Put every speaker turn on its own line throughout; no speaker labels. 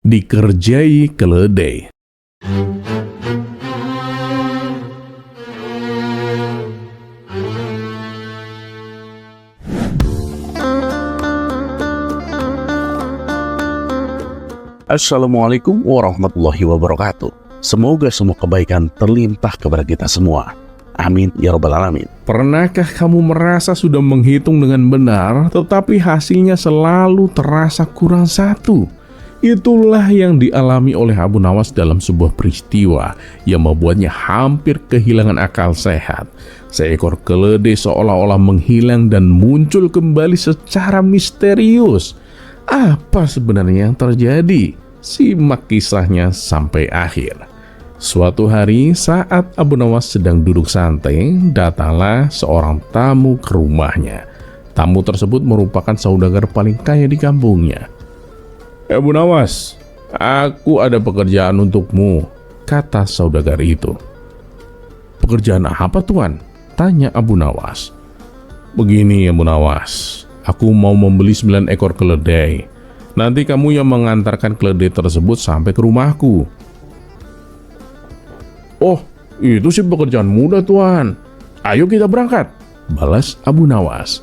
Dikerjai keledai. Assalamualaikum warahmatullahi wabarakatuh. Semoga semua kebaikan terlimpah kepada kita semua. Amin ya rabbal alamin. Pernahkah kamu merasa sudah menghitung dengan benar, tetapi hasilnya selalu terasa kurang satu? Itulah yang dialami oleh Abu Nawas dalam sebuah peristiwa yang membuatnya hampir kehilangan akal sehat. Seekor keledai seolah-olah menghilang dan muncul kembali secara misterius. Apa sebenarnya yang terjadi? Simak kisahnya sampai akhir. Suatu hari saat Abu Nawas sedang duduk santai, datanglah seorang tamu ke rumahnya. Tamu tersebut merupakan saudagar paling kaya di kampungnya. "Abu Nawas, aku ada pekerjaan untukmu," kata saudagar itu. "Pekerjaan apa, Tuan?" tanya Abu Nawas. "Begini Abu Nawas, aku mau membeli 9 ekor keledai. Nanti kamu yang mengantarkan keledai tersebut sampai ke rumahku." "Oh, itu sih pekerjaan mudah, Tuan. Ayo kita berangkat," balas Abu Nawas.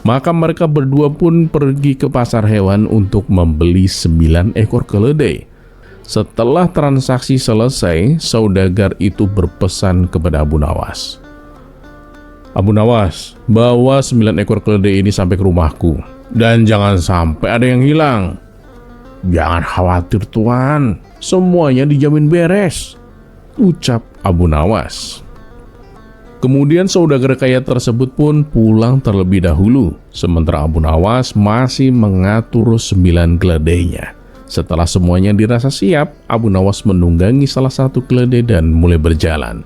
Maka mereka berdua pun pergi ke pasar hewan untuk membeli 9 ekor keledai. Setelah transaksi selesai, saudagar itu berpesan kepada Abu Nawas. "Abu Nawas, bawa 9 ekor keledai ini sampai ke rumahku. Dan jangan sampai ada yang hilang." "Jangan khawatir, Tuan. Semuanya dijamin beres," ucap Abu Nawas. Kemudian saudagar kaya tersebut pun pulang terlebih dahulu, sementara Abu Nawas masih mengatur 9 keledainya. Setelah semuanya dirasa siap, Abu Nawas menunggangi salah satu keledai dan mulai berjalan.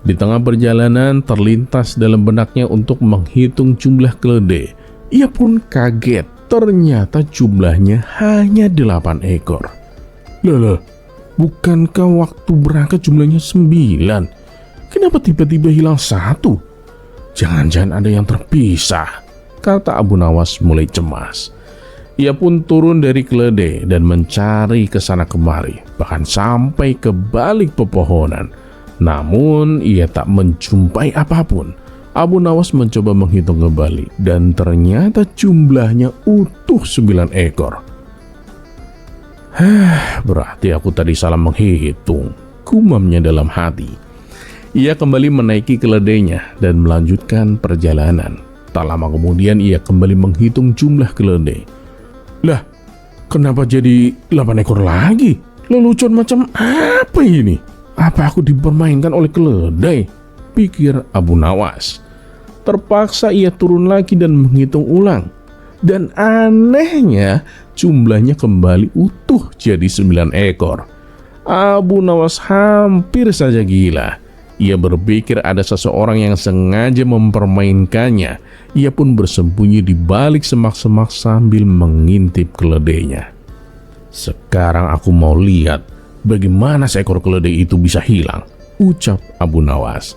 Di tengah perjalanan terlintas dalam benaknya untuk menghitung jumlah keledai. Ia pun kaget, ternyata jumlahnya hanya 8 ekor. Lah, bukankah waktu berangkat jumlahnya 9? Kenapa tiba-tiba hilang 1? Jangan-jangan ada yang terpisah, kata Abu Nawas mulai cemas. Ia pun turun dari keledai dan mencari ke sana kemari, bahkan sampai ke balik pepohonan. Namun ia tak menjumpai apapun. Abu Nawas mencoba menghitung kembali dan ternyata jumlahnya utuh 9 ekor. Berarti aku tadi salah menghitung, gumamnya dalam hati. Ia kembali menaiki keledainya dan melanjutkan perjalanan. Tak lama kemudian ia kembali menghitung jumlah keledai. Lah, kenapa jadi 8 ekor lagi? Lelucon macam apa ini? Apa aku dipermainkan oleh keledai? Pikir Abu Nawas. Terpaksa ia turun lagi dan menghitung ulang. Dan anehnya jumlahnya kembali utuh jadi 9 ekor. Abu Nawas hampir saja gila. Ia berpikir ada seseorang yang sengaja mempermainkannya. Ia pun bersembunyi di balik semak-semak sambil mengintip keledainya. Sekarang aku mau lihat bagaimana seekor keledai itu bisa hilang, ucap Abu Nawas.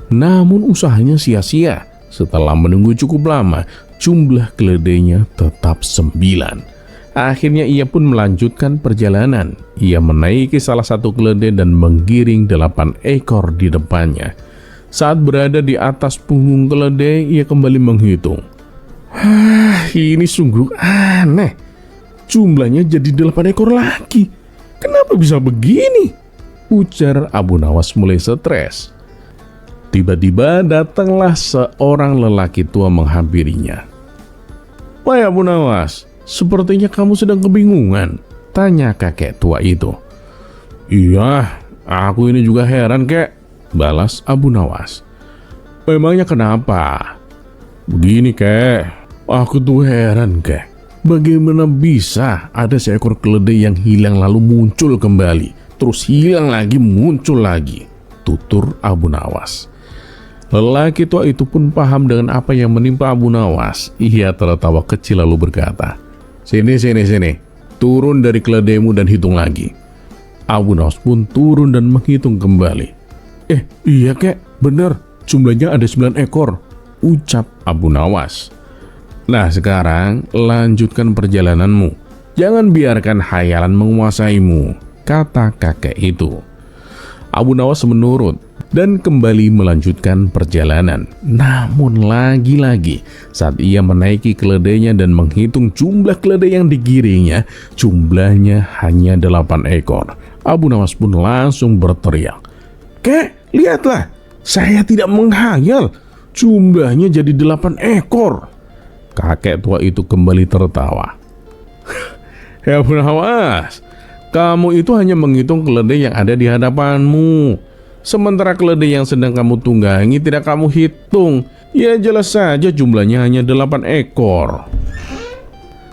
Namun usahanya sia-sia. Setelah menunggu cukup lama, jumlah keledainya tetap 9. Akhirnya ia pun melanjutkan perjalanan. Ia menaiki salah satu keledai dan menggiring 8 ekor di depannya. Saat berada di atas punggung keledai, ia kembali menghitung. Ini sungguh aneh. Jumlahnya jadi 8 ekor lagi. Kenapa bisa begini? Ujar Abu Nawas mulai stres. Tiba-tiba datanglah seorang lelaki tua menghampirinya. "Wahai Abu Nawas, sepertinya kamu sedang kebingungan," tanya kakek tua itu. "Iya, aku ini juga heran, kek," balas Abu Nawas. "Memangnya kenapa?" "Begini, kek, aku tuh heran, kek. Bagaimana bisa ada seekor keledai yang hilang lalu muncul kembali, terus hilang lagi, muncul lagi," tutur Abu Nawas. Lelaki tua itu pun paham dengan apa yang menimpa Abu Nawas. Ia tertawa kecil lalu berkata, Sini, turun dari keledaimu dan hitung lagi." Abu Nawas pun turun dan menghitung kembali. Iya kek, bener, jumlahnya ada 9 ekor, ucap Abu Nawas. "Nah sekarang lanjutkan perjalananmu. Jangan biarkan khayalan menguasaimu, kata kakek itu. Abu Nawas menurut dan kembali melanjutkan perjalanan. Namun lagi-lagi saat ia menaiki keledainya dan menghitung jumlah keledai yang digiringnya, jumlahnya hanya 8 ekor. Abu Nawas pun langsung berteriak, "Kek, lihatlah, saya tidak menghayal. Jumlahnya jadi 8 ekor." Kakek tua itu kembali tertawa. "Ya Abu Nawas, kamu itu hanya menghitung keledai yang ada di hadapanmu. Sementara keledai yang sedang kamu tunggangi tidak kamu hitung. Ya jelas saja jumlahnya hanya 8 ekor.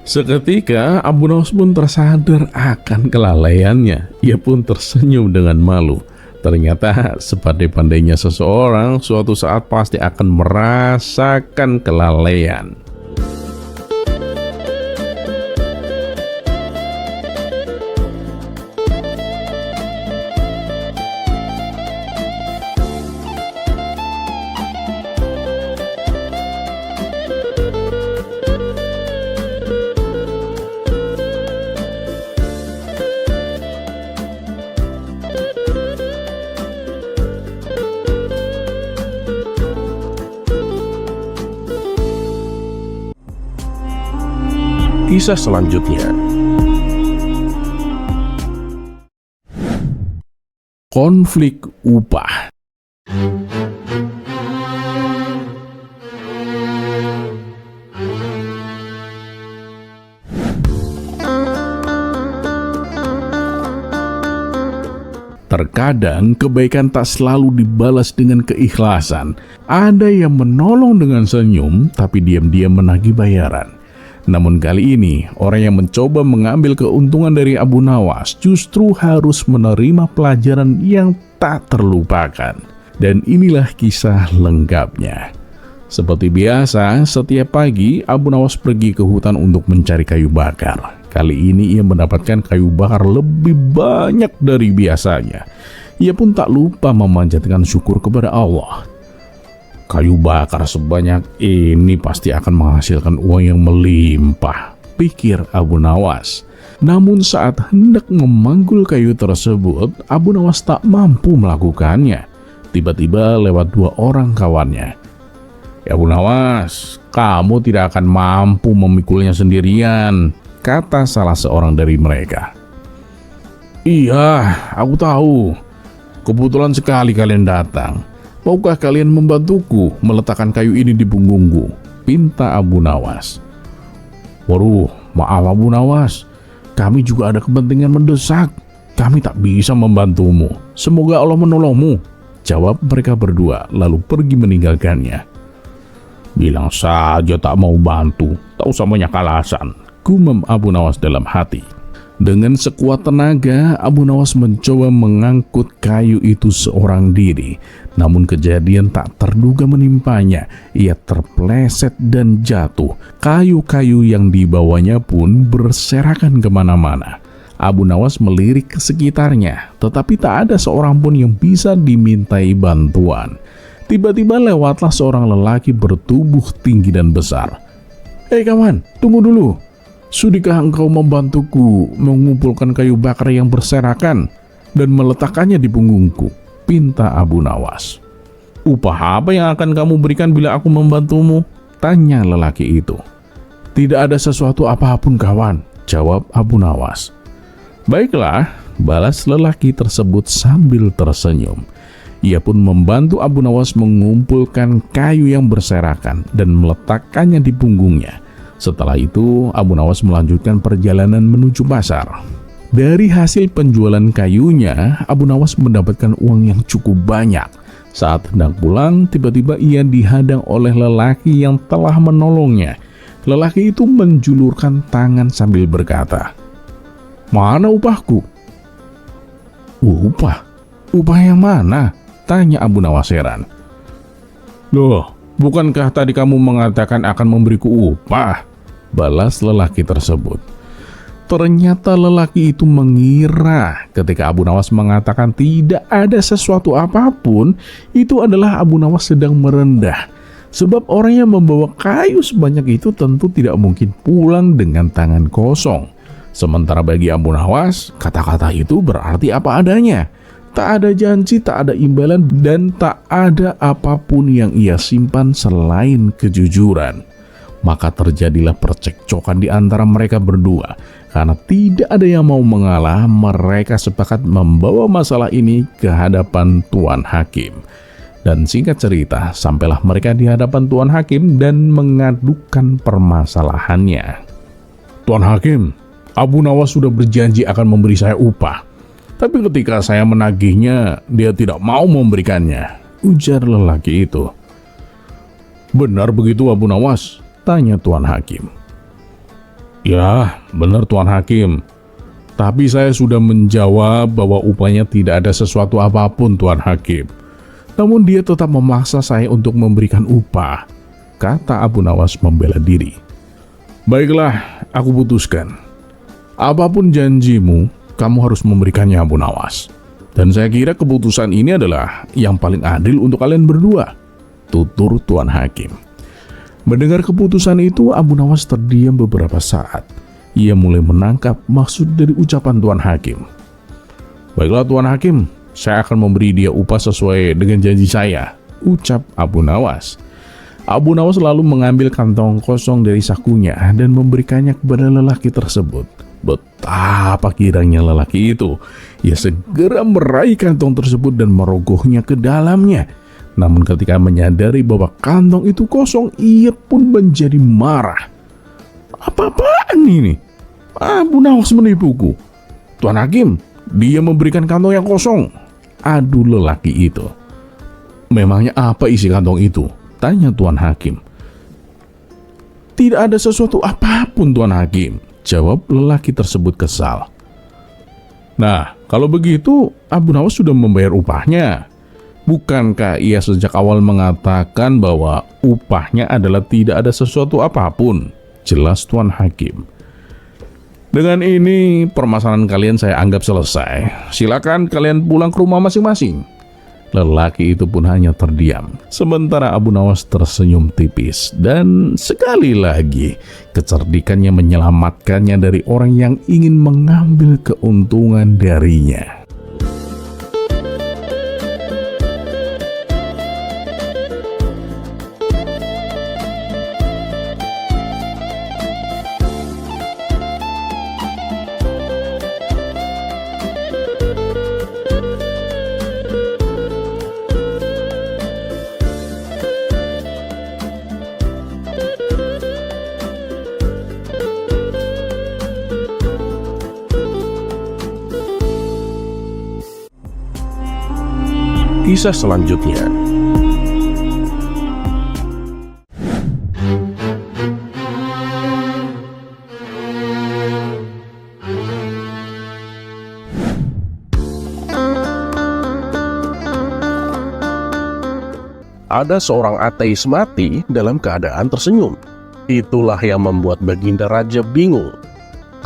Seketika Abu Nawas pun tersadar akan kelalaiannya. Ia pun tersenyum dengan malu. Ternyata sepandai-pandainya seseorang suatu saat pasti akan merasakan kelalaian. Kisah selanjutnya, konflik upah. Terkadang kebaikan tak selalu dibalas dengan keikhlasan. Ada yang menolong dengan senyum, tapi diam-diam menagih bayaran. Namun kali ini, orang yang mencoba mengambil keuntungan dari Abu Nawas justru harus menerima pelajaran yang tak terlupakan. Dan inilah kisah lengkapnya. Seperti biasa, setiap pagi Abu Nawas pergi ke hutan untuk mencari kayu bakar. Kali ini ia mendapatkan kayu bakar lebih banyak dari biasanya. Ia pun tak lupa memanjatkan syukur kepada Allah. Kayu bakar sebanyak ini pasti akan menghasilkan uang yang melimpah, pikir Abu Nawas. Namun saat hendak memanggul kayu tersebut, Abu Nawas tak mampu melakukannya. Tiba-tiba lewat 2 orang kawannya. "Ya Abu Nawas, kamu tidak akan mampu memikulnya sendirian," kata salah seorang dari mereka. "Iya, aku tahu. Kebetulan sekali kalian datang. Maukah kalian membantuku meletakkan kayu ini di punggungku?" pinta Abu Nawas. "Waduh, maaf Abu Nawas. Kami juga ada kepentingan mendesak. Kami tak bisa membantumu. Semoga Allah menolongmu," jawab mereka berdua lalu pergi meninggalkannya. "Bilang saja tak mau bantu, tak usah banyak alasan," gumam Abu Nawas dalam hati. Dengan sekuat tenaga, Abu Nawas mencoba mengangkut kayu itu seorang diri. Namun kejadian tak terduga menimpanya. Ia terpleset dan jatuh. Kayu-kayu yang dibawanya pun berserakan kemana-mana. Abu Nawas melirik ke sekitarnya, tetapi tak ada seorang pun yang bisa dimintai bantuan. Tiba-tiba lewatlah seorang lelaki bertubuh tinggi dan besar. "Hei kawan, tunggu dulu. Sudikah engkau membantuku mengumpulkan kayu bakar yang berserakan dan meletakkannya di punggungku?" pinta Abu Nawas. "Upah apa yang akan kamu berikan bila aku membantumu?" tanya lelaki itu. "Tidak ada sesuatu apapun kawan," jawab Abu Nawas. "Baiklah," balas lelaki tersebut sambil tersenyum. Ia pun membantu Abu Nawas mengumpulkan kayu yang berserakan dan meletakkannya di punggungnya. Setelah itu, Abu Nawas melanjutkan perjalanan menuju pasar. Dari hasil penjualan kayunya, Abu Nawas mendapatkan uang yang cukup banyak. Saat hendak pulang, tiba-tiba ia dihadang oleh lelaki yang telah menolongnya. Lelaki itu menjulurkan tangan sambil berkata, "Mana upahku?" "Upah? Upah yang mana?" tanya Abu Nawas heran. "Loh, bukankah tadi kamu mengatakan akan memberiku upah?" balas lelaki tersebut. Ternyata lelaki itu mengira ketika Abu Nawas mengatakan tidak ada sesuatu apapun, itu adalah Abu Nawas sedang merendah. Sebab orang yang membawa kayu sebanyak itu tentu tidak mungkin pulang dengan tangan kosong. Sementara bagi Abu Nawas, kata-kata itu berarti apa adanya. Tak ada janji, tak ada imbalan, dan tak ada apapun yang ia simpan selain kejujuran. Maka terjadilah percekcokan di antara mereka berdua. Karena tidak ada yang mau mengalah, mereka sepakat membawa masalah ini ke hadapan Tuan Hakim. Dan singkat cerita, sampailah mereka di hadapan Tuan Hakim dan mengadukan permasalahannya. "Tuan Hakim, Abu Nawas sudah berjanji akan memberi saya upah. Tapi ketika saya menagihnya, dia tidak mau memberikannya," ujar lelaki itu. "Benar begitu Abu Nawas?" tanya Tuan Hakim. "Ya, benar Tuan Hakim. Tapi saya sudah menjawab bahwa upahnya tidak ada sesuatu apapun Tuan Hakim. Namun dia tetap memaksa saya untuk memberikan upah," kata Abu Nawas membela diri. "Baiklah, aku putuskan. Apapun janjimu, kamu harus memberikannya Abu Nawas. Dan saya kira keputusan ini adalah yang paling adil untuk kalian berdua," tutur Tuan Hakim. Mendengar keputusan itu, Abu Nawas terdiam beberapa saat. Ia mulai menangkap maksud dari ucapan Tuan Hakim. "Baiklah Tuan Hakim, saya akan memberi dia upah sesuai dengan janji saya," ucap Abu Nawas. Abu Nawas lalu mengambil kantong kosong dari sakunya dan memberikannya kepada lelaki tersebut. Betapa girangnya lelaki itu. Ia segera meraih kantong tersebut dan merogohnya ke dalamnya. Namun ketika menyadari bahwa kantong itu kosong, ia pun menjadi marah. "Apa-apaan ini? Abu Nawas menipuku. Tuan Hakim, dia memberikan kantong yang kosong," adu lelaki itu. "Memangnya apa isi kantong itu?" tanya Tuan Hakim. "Tidak ada sesuatu apapun Tuan Hakim," jawab lelaki tersebut kesal. "Nah, kalau begitu Abu Nawas sudah membayar upahnya. Bukankah ia sejak awal mengatakan bahwa upahnya adalah tidak ada sesuatu apapun?" jelas Tuan Hakim. "Dengan ini permasalahan kalian saya anggap selesai. Silakan kalian pulang ke rumah masing-masing." Lelaki itu pun hanya terdiam, sementara Abu Nawas tersenyum tipis. Dan sekali lagi, kecerdikannya menyelamatkannya dari orang yang ingin mengambil keuntungan darinya. Kisah selanjutnya. Ada seorang ateis mati dalam keadaan tersenyum. Itulah yang membuat Baginda Raja bingung.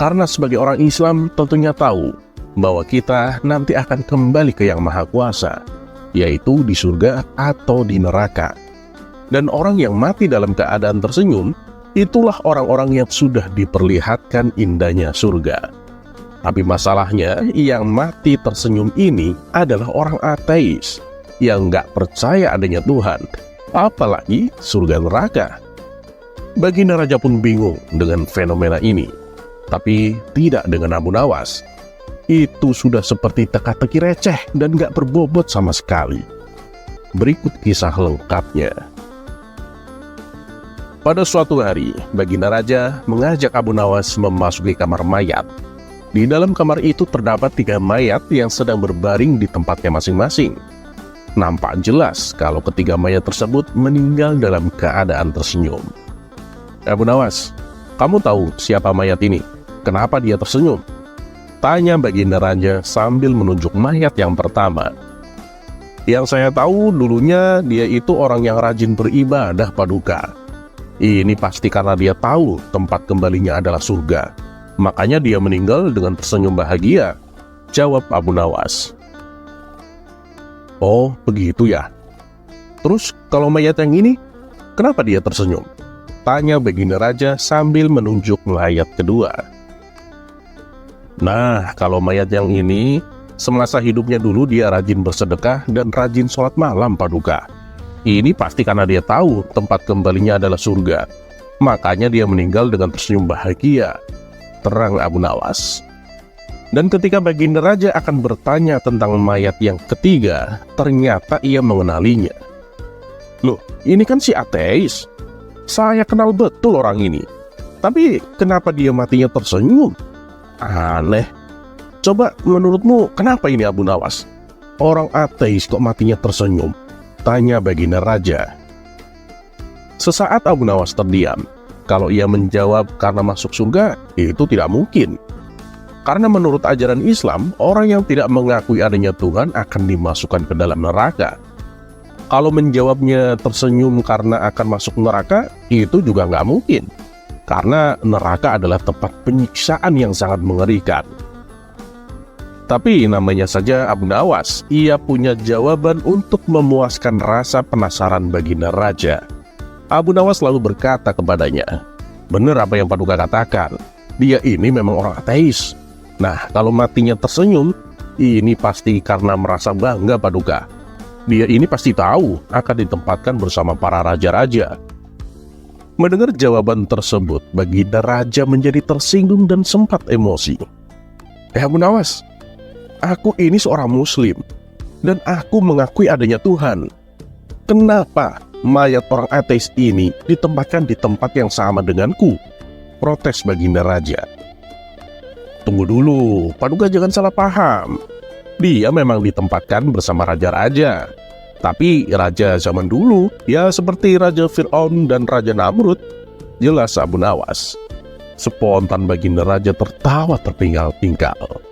Karena sebagai orang Islam tentunya tahu bahwa kita nanti akan kembali ke Yang Maha Kuasa, yaitu di surga atau di neraka. Dan orang yang mati dalam keadaan tersenyum, itulah orang-orang yang sudah diperlihatkan indahnya surga. Tapi masalahnya, yang mati tersenyum ini adalah orang ateis, yang gak percaya adanya Tuhan, apalagi surga neraka. Baginda Raja pun bingung dengan fenomena ini, tapi tidak dengan Abu Nawas. Itu sudah seperti teka-teki receh dan gak berbobot sama sekali. Berikut kisah lengkapnya. Pada suatu hari, Baginda Raja mengajak Abu Nawas memasuki kamar mayat. Di dalam kamar itu terdapat 3 mayat yang sedang berbaring di tempatnya masing-masing. Nampak jelas kalau ketiga mayat tersebut meninggal dalam keadaan tersenyum. "Abu Nawas, kamu tahu siapa mayat ini? Kenapa dia tersenyum?" tanya Baginda Raja sambil menunjuk mayat yang pertama. "Yang saya tahu dulunya dia itu orang yang rajin beribadah Paduka. Ini pasti karena dia tahu tempat kembalinya adalah surga. Makanya dia meninggal dengan tersenyum bahagia," jawab Abu Nawas. "Oh, begitu ya. Terus kalau mayat yang ini, kenapa dia tersenyum?" tanya Baginda Raja sambil menunjuk mayat kedua.
Nah, kalau mayat yang ini, semasa hidupnya dulu dia rajin bersedekah dan rajin sholat malam, Paduka. Ini pasti karena dia tahu tempat kembalinya adalah surga. Makanya dia meninggal dengan tersenyum bahagia, terang Abu Nawas. Dan ketika Baginda Raja akan bertanya tentang mayat yang ketiga, ternyata ia mengenalinya. Loh, ini kan si ateis. Saya kenal betul orang ini. Tapi kenapa dia matinya tersenyum? Aneh. Coba menurutmu kenapa ini, Abu Nawas? Orang ateis kok matinya tersenyum? Tanya Baginda Raja. Sesaat Abu Nawas terdiam. Kalau ia menjawab karena masuk surga, itu tidak mungkin. Karena menurut ajaran Islam, orang yang tidak mengakui adanya Tuhan akan dimasukkan ke dalam neraka. Kalau menjawabnya tersenyum karena akan masuk neraka, itu juga nggak mungkin. Karena neraka adalah tempat penyiksaan yang sangat mengerikan. Tapi namanya saja Abu Nawas, ia punya jawaban untuk memuaskan rasa penasaran Baginda Raja. Abu Nawas lalu berkata kepadanya, "Benar apa yang Paduka katakan, dia ini memang orang ateis. Nah, kalau matinya tersenyum, ini pasti karena merasa bangga, Paduka. Dia ini pasti tahu akan ditempatkan bersama para raja-raja." Mendengar jawaban tersebut, Baginda Raja menjadi tersinggung dan sempat emosi. Abu Nawas, aku ini seorang muslim, dan aku mengakui adanya Tuhan. Kenapa mayat orang ateis ini ditempatkan di tempat yang sama denganku? Protes Baginda Raja. Tunggu dulu, Paduka jangan salah paham. Dia memang ditempatkan bersama raja-raja. Tapi raja zaman dulu, ya seperti Raja Fir'aun dan Raja Namrud. Jelas Abu Nawas. Spontan Baginda Raja tertawa terpinggal-pinggal.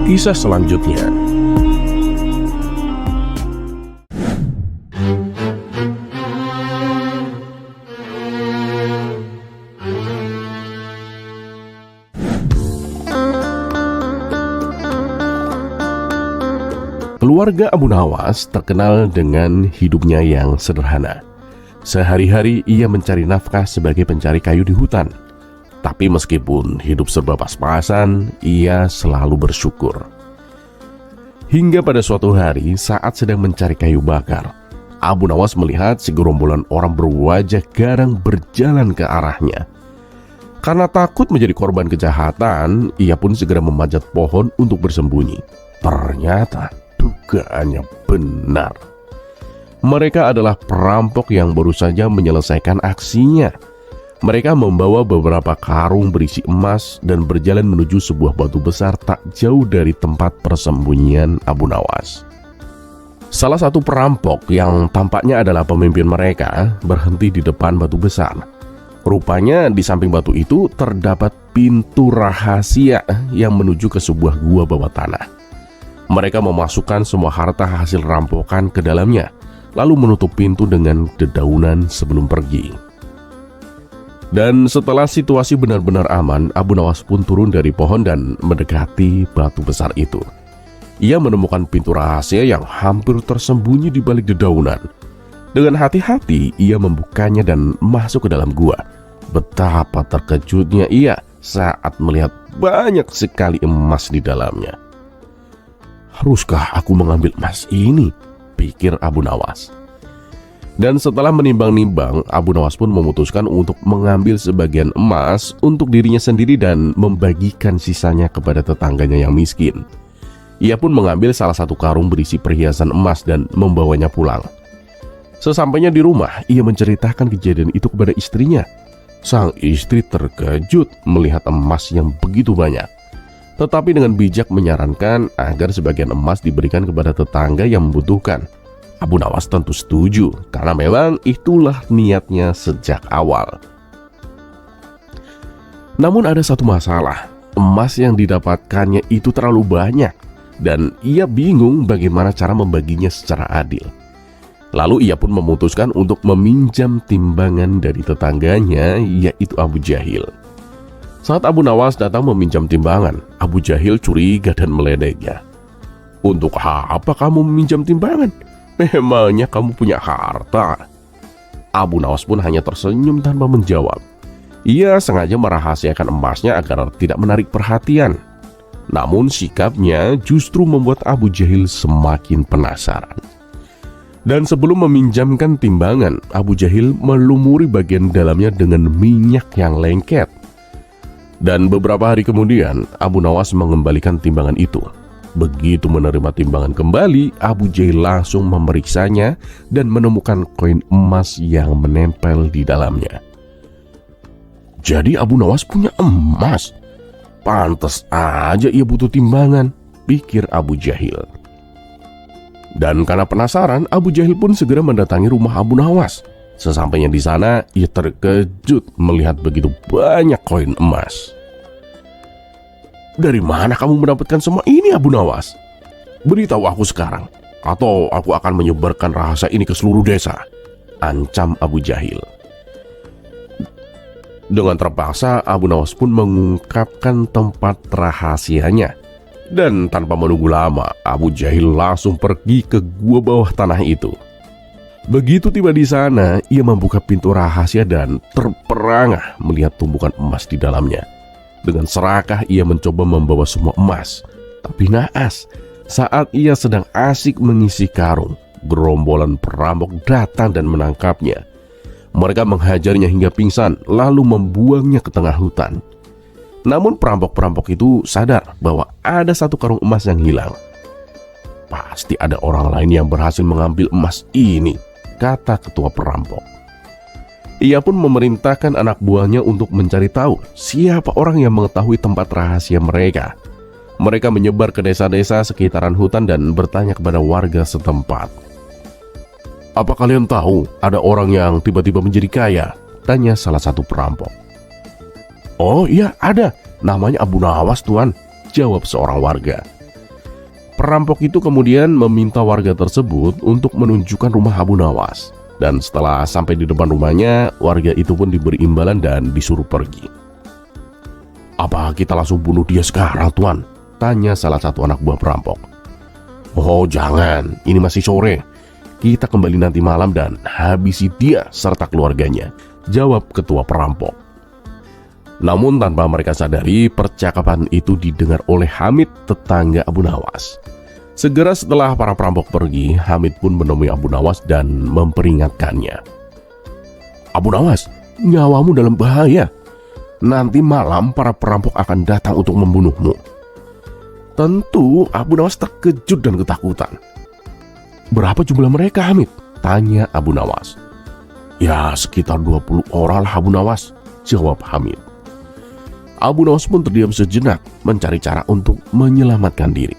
Kisah selanjutnya. Keluarga Abu Nawas terkenal dengan hidupnya yang sederhana. Sehari-hari ia mencari nafkah sebagai pencari kayu di hutan. Tapi meskipun hidup serba pas-pasan, ia selalu bersyukur. Hingga pada suatu hari saat sedang mencari kayu bakar, Abu Nawas melihat segerombolan orang berwajah garang berjalan ke arahnya. Karena takut menjadi korban kejahatan, ia pun segera memanjat pohon untuk bersembunyi. Ternyata dugaannya benar. Mereka adalah perampok yang baru saja menyelesaikan aksinya. Mereka membawa beberapa karung berisi emas dan berjalan menuju sebuah batu besar tak jauh dari tempat persembunyian Abu Nawas. Salah satu perampok yang tampaknya adalah pemimpin mereka berhenti di depan batu besar. Rupanya di samping batu itu terdapat pintu rahasia yang menuju ke sebuah gua bawah tanah. Mereka memasukkan semua harta hasil rampokan ke dalamnya, lalu menutup pintu dengan dedaunan sebelum pergi. Dan setelah situasi benar-benar aman, Abu Nawas pun turun dari pohon dan mendekati batu besar itu. Ia menemukan pintu rahasia yang hampir tersembunyi di balik dedaunan. Dengan hati-hati, ia membukanya dan masuk ke dalam gua. Betapa terkejutnya ia saat melihat banyak sekali emas di dalamnya. Haruskah aku mengambil emas ini? Pikir Abu Nawas. Dan setelah menimbang-nimbang, Abu Nawas pun memutuskan untuk mengambil sebagian emas untuk dirinya sendiri dan membagikan sisanya kepada tetangganya yang miskin. Ia pun mengambil salah satu karung berisi perhiasan emas dan membawanya pulang. Sesampainya di rumah, ia menceritakan kejadian itu kepada istrinya. Sang istri terkejut melihat emas yang begitu banyak. Tetapi dengan bijak menyarankan agar sebagian emas diberikan kepada tetangga yang membutuhkan. Abu Nawas tentu setuju, karena memang itulah niatnya sejak awal. Namun ada satu masalah, emas yang didapatkannya itu terlalu banyak, dan ia bingung bagaimana cara membaginya secara adil. Lalu ia pun memutuskan untuk meminjam timbangan dari tetangganya, yaitu Abu Jahil. Saat Abu Nawas datang meminjam timbangan, Abu Jahil curiga dan meledeknya. "Untuk apa kamu meminjam timbangan? Memangnya kamu punya harta?" Abu Nawas pun hanya tersenyum tanpa menjawab. Ia sengaja merahasiakan emasnya agar tidak menarik perhatian. Namun sikapnya justru membuat Abu Jahil semakin penasaran. Dan sebelum meminjamkan timbangan, Abu Jahil melumuri bagian dalamnya dengan minyak yang lengket. Dan beberapa hari kemudian, Abu Nawas mengembalikan timbangan itu. Begitu menerima timbangan kembali, Abu Jahil langsung memeriksanya dan menemukan koin emas yang menempel di dalamnya. Jadi Abu Nawas punya emas? Pantes aja ia butuh timbangan, pikir Abu Jahil. Dan karena penasaran, Abu Jahil pun segera mendatangi rumah Abu Nawas. Sesampainya di sana, ia terkejut melihat begitu banyak koin emas. "Dari mana kamu mendapatkan semua ini, Abu Nawas? Beritahu aku sekarang, atau aku akan menyebarkan rahasia ini ke seluruh desa," ancam Abu Jahil. Dengan terpaksa, Abu Nawas pun mengungkapkan tempat rahasianya. Dan tanpa menunggu lama, Abu Jahil langsung pergi ke gua bawah tanah itu. Begitu tiba di sana, ia membuka pintu rahasia dan terperangah melihat tumpukan emas di dalamnya. Dengan serakah ia mencoba membawa semua emas. Tapi naas, saat ia sedang asik mengisi karung, gerombolan perampok datang dan menangkapnya. Mereka menghajarnya hingga pingsan, lalu membuangnya ke tengah hutan. Namun perampok-perampok itu sadar bahwa ada satu karung emas yang hilang. "Pasti ada orang lain yang berhasil mengambil emas ini," kata ketua perampok. Ia pun memerintahkan anak buahnya untuk mencari tahu siapa orang yang mengetahui tempat rahasia mereka. Mereka menyebar ke desa-desa sekitaran hutan dan bertanya kepada warga setempat. "Apa kalian tahu ada orang yang tiba-tiba menjadi kaya?" tanya salah satu perampok. "Oh iya, ada. Namanya Abu Nawas, Tuan," jawab seorang warga. Perampok itu kemudian meminta warga tersebut untuk menunjukkan rumah Abu Nawas. Dan setelah sampai di depan rumahnya, warga itu pun diberi imbalan dan disuruh pergi. "Apa kita langsung bunuh dia sekarang, Tuan?" tanya salah satu anak buah perampok. "Oh jangan, ini masih sore. Kita kembali nanti malam dan habisi dia serta keluarganya," jawab ketua perampok. Namun tanpa mereka sadari, percakapan itu didengar oleh Hamid, tetangga Abu Nawas. Segera setelah para perampok pergi, Hamid pun menemui Abu Nawas dan memperingatkannya. "Abu Nawas, nyawamu dalam bahaya. Nanti malam para perampok akan datang untuk membunuhmu." Tentu Abu Nawas terkejut dan ketakutan. "Berapa jumlah mereka, Hamid?" tanya Abu Nawas. "Ya sekitar 20 orang lah, Abu Nawas," jawab Hamid. Abu Nawas pun terdiam sejenak mencari cara untuk menyelamatkan diri.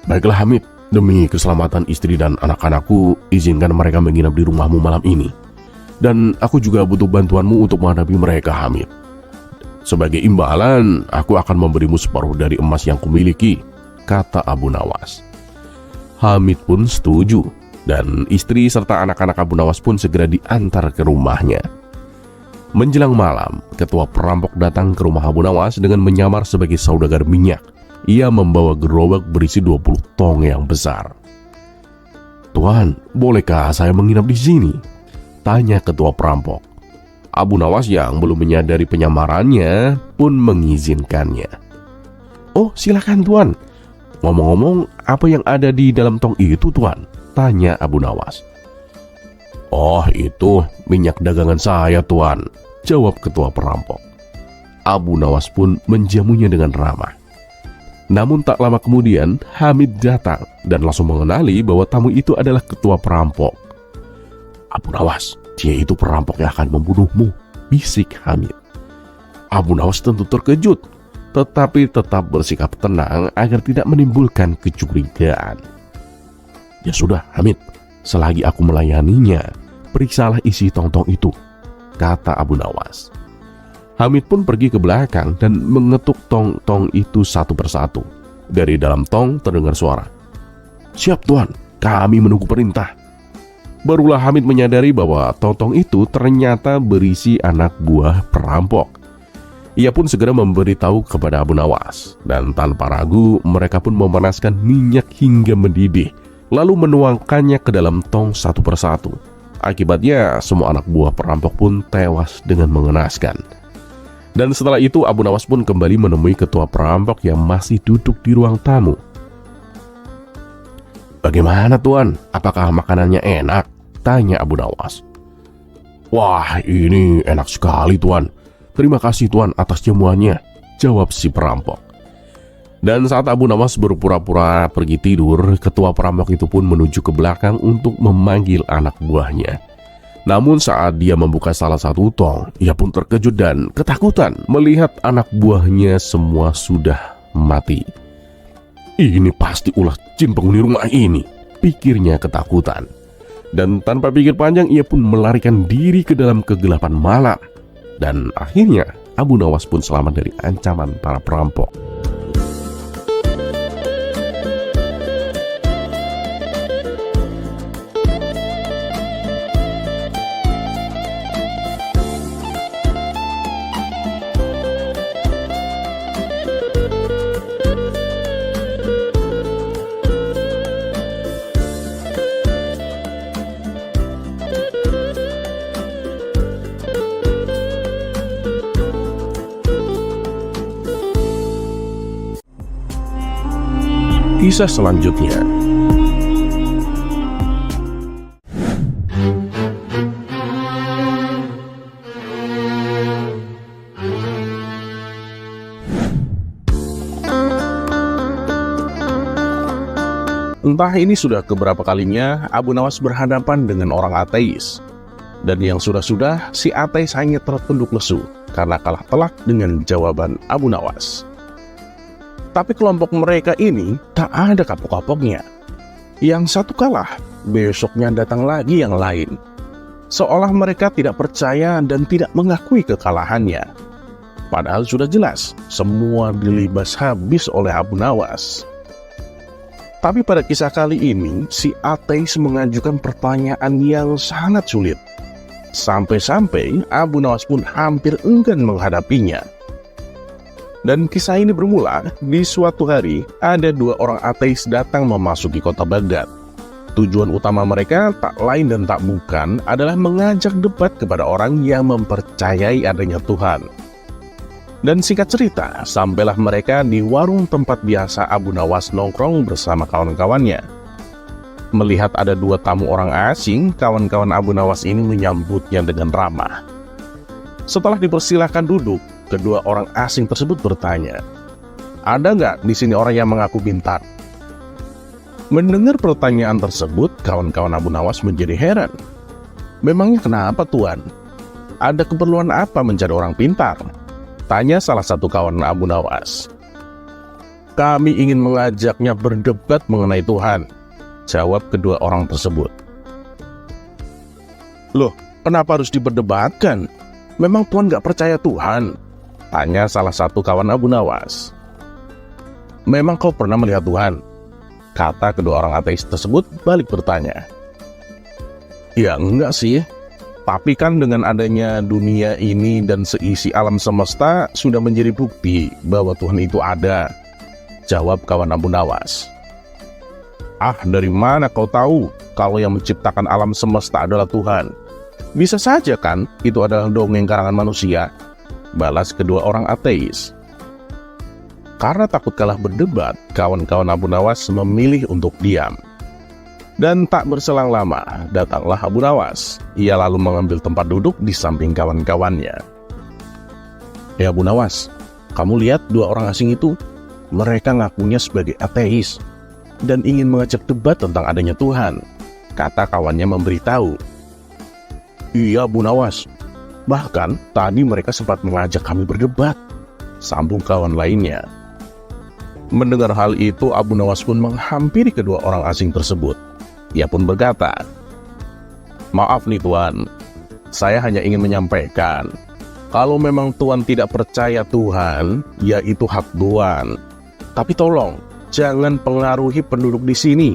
"Baiklah Hamid, demi keselamatan istri dan anak-anakku, izinkan mereka menginap di rumahmu malam ini. Dan aku juga butuh bantuanmu untuk menghadapi mereka, Hamid. Sebagai imbalan, aku akan memberimu separuh dari emas yang kumiliki," kata Abu Nawas. Hamid pun setuju, dan istri serta anak-anak Abu Nawas pun segera diantar ke rumahnya. Menjelang malam, ketua perampok datang ke rumah Abu Nawas dengan menyamar sebagai saudagar minyak. Ia membawa gerobak berisi 20 tong yang besar. "Tuan, bolehkah saya menginap di sini?" tanya ketua perampok. Abu Nawas yang belum menyadari penyamarannya pun mengizinkannya. "Oh, silakan Tuan. Ngomong-ngomong, apa yang ada di dalam tong itu, Tuan?" tanya Abu Nawas. "Oh, itu minyak dagangan saya, Tuan," jawab ketua perampok. Abu Nawas pun menjamunya dengan ramah. Namun tak lama kemudian, Hamid datang dan langsung mengenali bahwa tamu itu adalah ketua perampok. "Abu Nawas, dia itu perampok yang akan membunuhmu," bisik Hamid. Abu Nawas tentu terkejut, tetapi tetap bersikap tenang agar tidak menimbulkan kecurigaan. "Ya sudah, Hamid, selagi aku melayaninya, periksalah isi tong-tong itu," kata Abu Nawas. Hamid pun pergi ke belakang dan mengetuk tong-tong itu satu persatu. Dari dalam tong terdengar suara, "Siap Tuan, kami menunggu perintah." Barulah Hamid menyadari bahwa tong-tong itu ternyata berisi anak buah perampok. Ia pun segera memberitahu kepada Abu Nawas, dan tanpa ragu mereka pun memanaskan minyak hingga mendidih, lalu menuangkannya ke dalam tong satu persatu. Akibatnya semua anak buah perampok pun tewas dengan mengenaskan. Dan setelah itu Abu Nawas pun kembali menemui ketua perampok yang masih duduk di ruang tamu. "Bagaimana Tuan? Apakah makanannya enak?" tanya Abu Nawas. "Wah, ini enak sekali Tuan. Terima kasih Tuan atas jamuannya," jawab si perampok. Dan saat Abu Nawas berpura-pura pergi tidur, ketua perampok itu pun menuju ke belakang untuk memanggil anak buahnya. Namun saat dia membuka salah satu tong, ia pun terkejut dan ketakutan melihat anak buahnya semua sudah mati. "Ini pasti ulah jin penghuni rumah ini," pikirnya ketakutan. Dan tanpa pikir panjang ia pun melarikan diri ke dalam kegelapan malam. Dan akhirnya Abu Nawas pun selamat dari ancaman para perampok.
Kisah selanjutnya. Entah ini sudah keberapa kalinya Abu Nawas berhadapan dengan orang ateis. Dan yang sudah-sudah, si ateis hanya tertunduk lesu karena kalah telak dengan jawaban Abu Nawas. Tapi kelompok mereka ini tak ada kapok-kapoknya. Yang satu kalah, besoknya datang lagi yang lain. Seolah mereka tidak percaya dan tidak mengakui kekalahannya. Padahal sudah jelas, semua dilibas habis oleh Abu Nawas. Tapi pada kisah kali ini, si ateis mengajukan pertanyaan yang sangat sulit. Sampai-sampai Abu Nawas pun hampir enggan menghadapinya. Dan kisah ini bermula di suatu hari ada dua orang ateis datang memasuki kota Baghdad. Tujuan utama mereka tak lain dan tak bukan adalah mengajak debat kepada orang yang mempercayai adanya Tuhan. Dan singkat cerita, sampailah mereka di warung tempat biasa Abu Nawas nongkrong bersama kawan-kawannya. Melihat ada dua tamu orang asing, kawan-kawan Abu Nawas ini menyambutnya dengan ramah. Setelah dipersilahkan duduk, kedua orang asing tersebut bertanya, "Ada nggak di sini orang yang mengaku pintar?" Mendengar pertanyaan tersebut, kawan-kawan Abu Nawas menjadi heran. "Memangnya kenapa Tuan? Ada keperluan apa mencari orang pintar?" tanya salah satu kawan Abu Nawas. "Kami ingin mengajaknya berdebat mengenai Tuhan," jawab kedua orang tersebut. "Loh, kenapa harus diperdebatkan? Memang Tuan nggak percaya Tuhan?" tanya salah satu kawan Abu Nawas. "Memang kau pernah melihat Tuhan?" kata kedua orang ateis tersebut balik bertanya. "Ya enggak sih, tapi kan dengan adanya dunia ini dan seisi alam semesta sudah menjadi bukti bahwa Tuhan itu ada," jawab kawan Abu Nawas. "Ah, dari mana kau tahu kalau yang menciptakan alam semesta adalah Tuhan? Bisa saja kan itu adalah dongeng karangan manusia," balas kedua orang ateis. Karena takut kalah berdebat, kawan-kawan Abu Nawas memilih untuk diam. Dan tak berselang lama, datanglah Abu Nawas. Ia lalu mengambil tempat duduk di samping kawan-kawannya. "Ya Abu Nawas, kamu lihat dua orang asing itu? Mereka ngakunya sebagai ateis dan ingin mengajak debat tentang adanya Tuhan," kata kawannya memberitahu. "Iya Abu Nawas, bahkan tadi mereka sempat mengajak kami berdebat," sambung kawan lainnya. Mendengar hal itu, Abu Nawas pun menghampiri kedua orang asing tersebut. Ia pun berkata, "Maaf nih Tuan, saya hanya ingin menyampaikan, kalau memang Tuan tidak percaya Tuhan, ya itu hak Tuan. Tapi tolong, jangan pengaruhi penduduk di sini."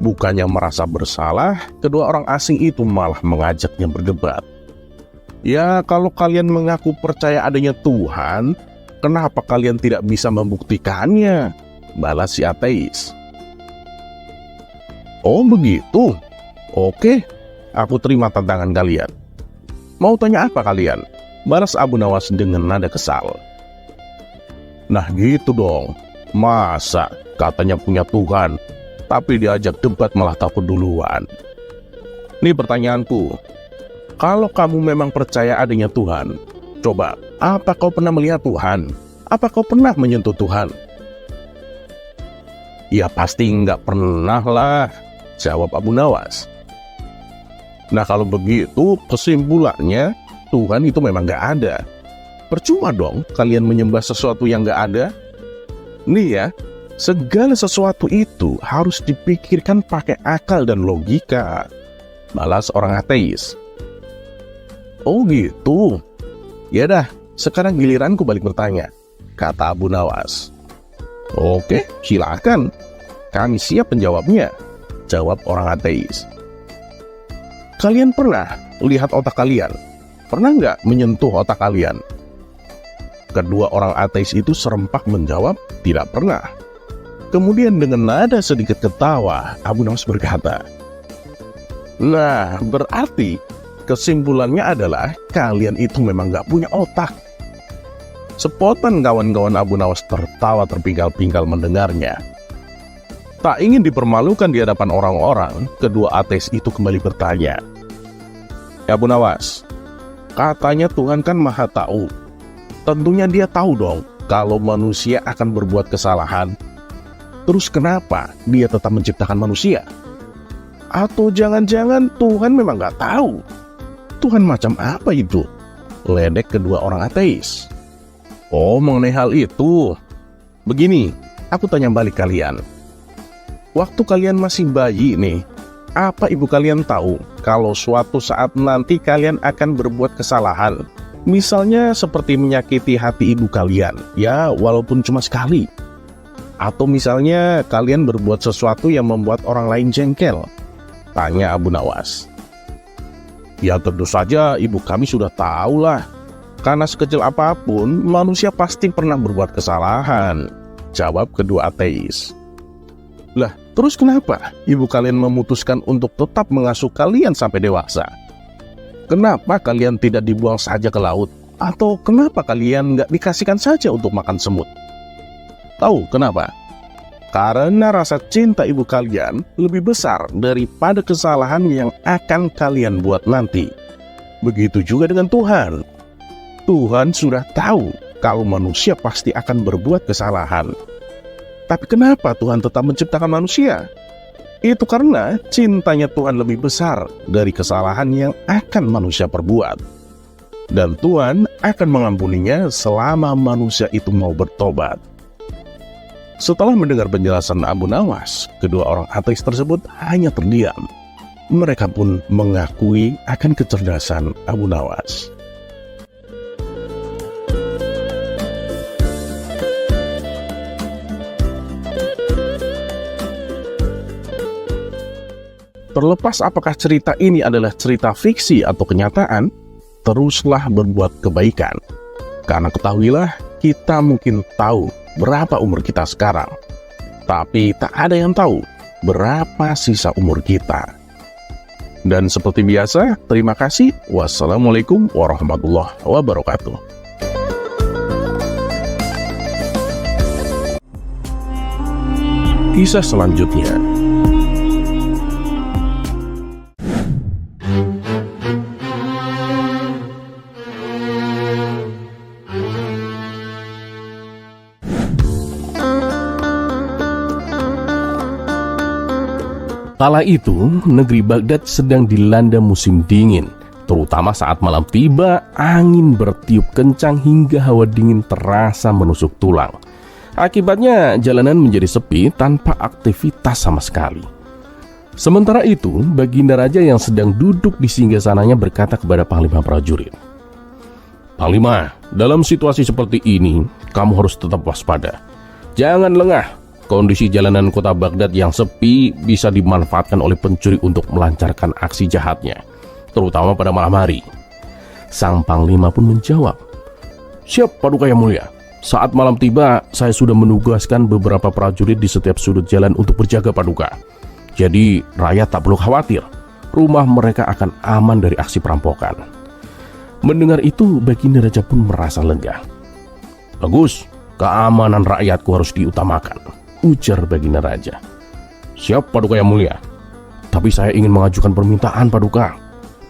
Bukannya merasa bersalah, kedua orang asing itu malah mengajaknya berdebat. Ya, kalau kalian mengaku percaya adanya Tuhan, kenapa kalian tidak bisa membuktikannya? Balas si ateis. Oh begitu? Oke, aku terima tantangan kalian. Mau tanya apa kalian? Balas Abu Nawas dengan nada kesal. Nah gitu dong, masa katanya punya Tuhan, tapi diajak debat malah takut duluan. Nih pertanyaanku, kalau kamu memang percaya adanya Tuhan, coba, apa kau pernah melihat Tuhan? Apa kau pernah menyentuh Tuhan? Ya pasti nggak pernah lah, jawab Abu Nawas. Nah kalau begitu, kesimpulannya Tuhan itu memang nggak ada. Percuma dong kalian menyembah sesuatu yang nggak ada. Nih ya, segala sesuatu itu harus dipikirkan pakai akal dan logika. Balas orang ateis. Oh gitu. Ya dah, sekarang giliranku balik bertanya, kata Abu Nawas. Oke, silakan. Kami siap menjawabnya, jawab orang ateis. Kalian pernah lihat otak kalian? Pernah nggak menyentuh otak kalian? Kedua orang ateis itu serempak menjawab, tidak pernah. Kemudian dengan nada sedikit ketawa, Abu Nawas berkata, nah, berarti kesimpulannya adalah kalian itu memang nggak punya otak. Sepotan kawan-kawan Abu Nawas tertawa terpinggal-pinggal mendengarnya. Tak ingin dipermalukan di hadapan orang-orang, kedua ateis itu kembali bertanya, ya Abu Nawas, katanya Tuhan kan maha tahu. Tentunya dia tahu dong kalau manusia akan berbuat kesalahan. Terus kenapa dia tetap menciptakan manusia? Atau jangan-jangan Tuhan memang nggak tahu? Tuhan macam apa itu? Ledek kedua orang ateis. Oh, mengenai hal itu, begini, aku tanya balik kalian. Waktu kalian masih bayi nih, apa ibu kalian tahu kalau suatu saat nanti kalian akan berbuat kesalahan? Misalnya seperti menyakiti hati ibu kalian, ya walaupun cuma sekali. Atau misalnya kalian berbuat sesuatu yang membuat orang lain jengkel? Tanya Abu Nawas. Ya tentu saja ibu kami sudah tahu lah. Karena sekecil apapun, manusia pasti pernah berbuat kesalahan, jawab kedua ateis. Lah, terus kenapa ibu kalian memutuskan untuk tetap mengasuh kalian sampai dewasa? Kenapa kalian tidak dibuang saja ke laut? Atau kenapa kalian nggak dikasihkan saja untuk makan semut? Tahu kenapa? Karena rasa cinta ibu kalian lebih besar daripada kesalahan yang akan kalian buat nanti. Begitu juga dengan Tuhan. Tuhan sudah tahu kalau manusia pasti akan berbuat kesalahan. Tapi kenapa Tuhan tetap menciptakan manusia? Itu karena cintanya Tuhan lebih besar dari kesalahan yang akan manusia perbuat. Dan Tuhan akan mengampuninya selama manusia itu mau bertobat. Setelah mendengar penjelasan Abu Nawas, kedua orang ateis tersebut hanya terdiam. Mereka pun mengakui akan kecerdasan Abu Nawas. Terlepas apakah cerita ini adalah cerita fiksi atau kenyataan, teruslah berbuat kebaikan. Karena ketahuilah, kita mungkin tahu berapa umur kita sekarang, tapi tak ada yang tahu berapa sisa umur kita. Dan seperti biasa, terima kasih. Wassalamualaikum warahmatullahi wabarakatuh. Kisah selanjutnya.
Kala itu, negeri Baghdad sedang dilanda musim dingin. Terutama saat malam tiba, angin bertiup kencang hingga hawa dingin terasa menusuk tulang. Akibatnya, jalanan menjadi sepi tanpa aktivitas sama sekali. Sementara itu, Baginda Raja yang sedang duduk di singgasananya berkata kepada Panglima prajurit, "Panglima, dalam situasi seperti ini, kamu harus tetap waspada. Jangan lengah. Kondisi jalanan kota Baghdad yang sepi bisa dimanfaatkan oleh pencuri untuk melancarkan aksi jahatnya, terutama pada malam hari. Sang panglima pun menjawab, "Siap Paduka Yang Mulia. Saat malam tiba, saya sudah menugaskan beberapa prajurit di setiap sudut jalan untuk berjaga Paduka. Jadi rakyat tak perlu khawatir, rumah mereka akan aman dari aksi perampokan." Mendengar itu, Baginda Raja pun merasa lega. "Bagus, keamanan rakyatku harus diutamakan," ujar Baginda Raja. "Siap Paduka Yang Mulia. Tapi saya ingin mengajukan permintaan Paduka.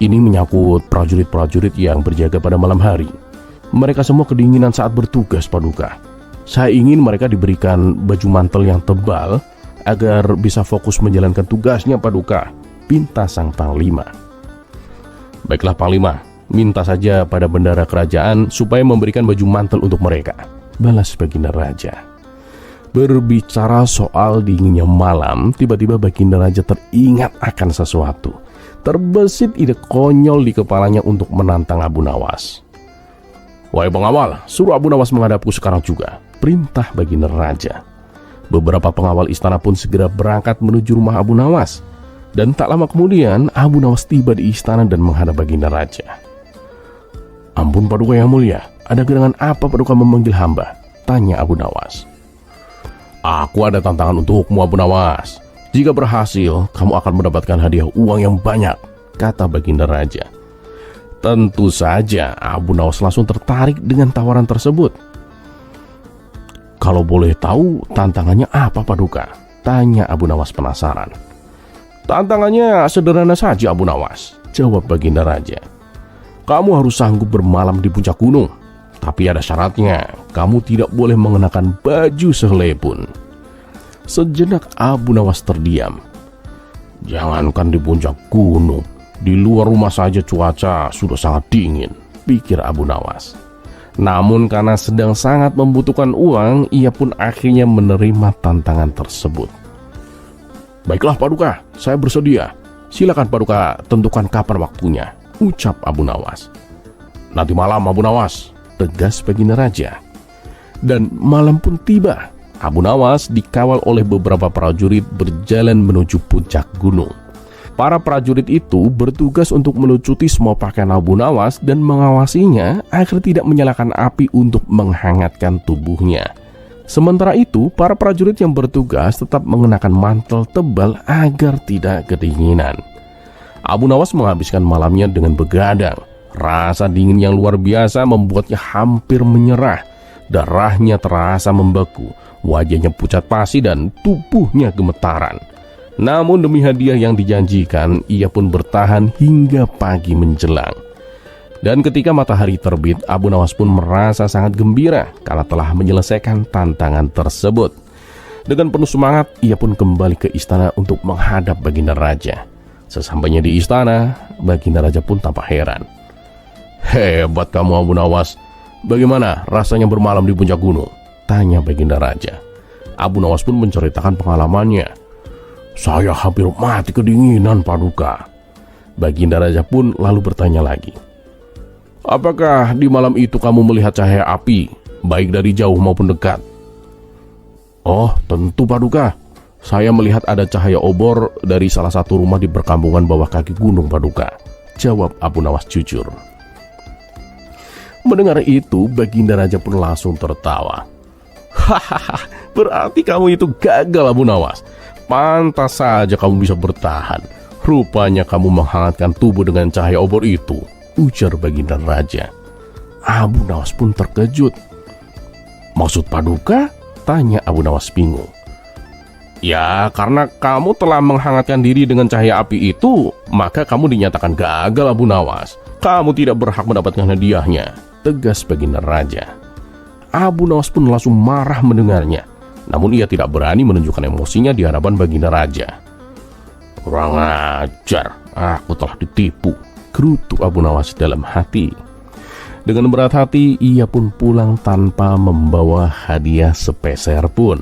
Ini menyangkut prajurit-prajurit yang berjaga pada malam hari. Mereka semua kedinginan saat bertugas Paduka. Saya ingin mereka diberikan baju mantel yang tebal agar bisa fokus menjalankan tugasnya Paduka," pinta sang panglima. "Baiklah Panglima, minta saja pada bendara kerajaan supaya memberikan baju mantel untuk mereka," balas Baginda Raja. Berbicara soal dinginnya malam, tiba-tiba Baginda Raja teringat akan sesuatu. Terbesit ide konyol di kepalanya untuk menantang Abu Nawas. "Wahai pengawal, suruh Abu Nawas menghadapku sekarang juga," perintah Baginda Raja. Beberapa pengawal istana pun segera berangkat menuju rumah Abu Nawas. Dan tak lama kemudian, Abu Nawas tiba di istana dan menghadap Baginda Raja. "Ampun Paduka Yang Mulia, ada gerangan apa Paduka memanggil hamba?" tanya Abu Nawas. "Aku ada tantangan untukmu Abu Nawas. Jika berhasil, kamu akan mendapatkan hadiah uang yang banyak," kata Baginda Raja. Tentu saja Abu Nawas langsung tertarik dengan tawaran tersebut. "Kalau boleh tahu tantangannya apa Paduka?" tanya Abu Nawas penasaran. "Tantangannya sederhana saja Abu Nawas," jawab Baginda Raja. "Kamu harus sanggup bermalam di puncak gunung. Tapi ada syaratnya, kamu tidak boleh mengenakan baju sehelai pun." Sejenak Abu Nawas terdiam. "Jangankan di puncak gunung, di luar rumah saja cuaca sudah sangat dingin," pikir Abu Nawas. Namun karena sedang sangat membutuhkan uang, ia pun akhirnya menerima tantangan tersebut. "Baiklah Paduka, saya bersedia. Silakan Paduka tentukan kapan waktunya," ucap Abu Nawas. "Nanti malam Abu Nawas," tegas Baginda Raja. Dan malam pun tiba. Abu Nawas dikawal oleh beberapa prajurit berjalan menuju puncak gunung. Para prajurit itu bertugas untuk melucuti semua pakaian Abu Nawas dan mengawasinya agar tidak menyalakan api untuk menghangatkan tubuhnya. Sementara itu, para prajurit yang bertugas tetap mengenakan mantel tebal agar tidak kedinginan. Abu Nawas menghabiskan malamnya dengan begadang. Rasa dingin yang luar biasa membuatnya hampir menyerah. Darahnya terasa membeku, wajahnya pucat pasi dan tubuhnya gemetaran. Namun demi hadiah yang dijanjikan, ia pun bertahan hingga pagi menjelang. Dan ketika matahari terbit, Abu Nawas pun merasa sangat gembira karena telah menyelesaikan tantangan tersebut. Dengan penuh semangat, ia pun kembali ke istana untuk menghadap Baginda Raja. Sesampainya di istana, Baginda Raja pun tampak heran. "Hebat kamu Abu Nawas. Bagaimana rasanya bermalam di puncak gunung?" tanya Baginda Raja. Abu Nawas pun menceritakan pengalamannya. "Saya hampir mati kedinginan Paduka." Baginda Raja pun lalu bertanya lagi, "Apakah di malam itu kamu melihat cahaya api, baik dari jauh maupun dekat?" "Oh, tentu Paduka. Saya melihat ada cahaya obor dari salah satu rumah di perkampungan bawah kaki gunung Paduka," jawab Abu Nawas jujur. Mendengar itu, Baginda Raja pun langsung tertawa. "Hahaha, berarti kamu itu gagal Abu Nawas. Pantas saja kamu bisa bertahan. Rupanya kamu menghangatkan tubuh dengan cahaya obor itu," ujar Baginda Raja. Abu Nawas pun terkejut. "Maksud Paduka?" tanya Abu Nawas bingung. "Ya, karena kamu telah menghangatkan diri dengan cahaya api itu, maka kamu dinyatakan gagal Abu Nawas. Kamu tidak berhak mendapatkan hadiahnya," tegas Baginda Raja. Abu Nawas pun langsung marah mendengarnya. Namun ia tidak berani menunjukkan emosinya di hadapan Baginda Raja. "Kurang ajar, aku telah ditipu," gerutu Abu Nawas dalam hati. Dengan berat hati, ia pun pulang tanpa membawa hadiah sepeser pun.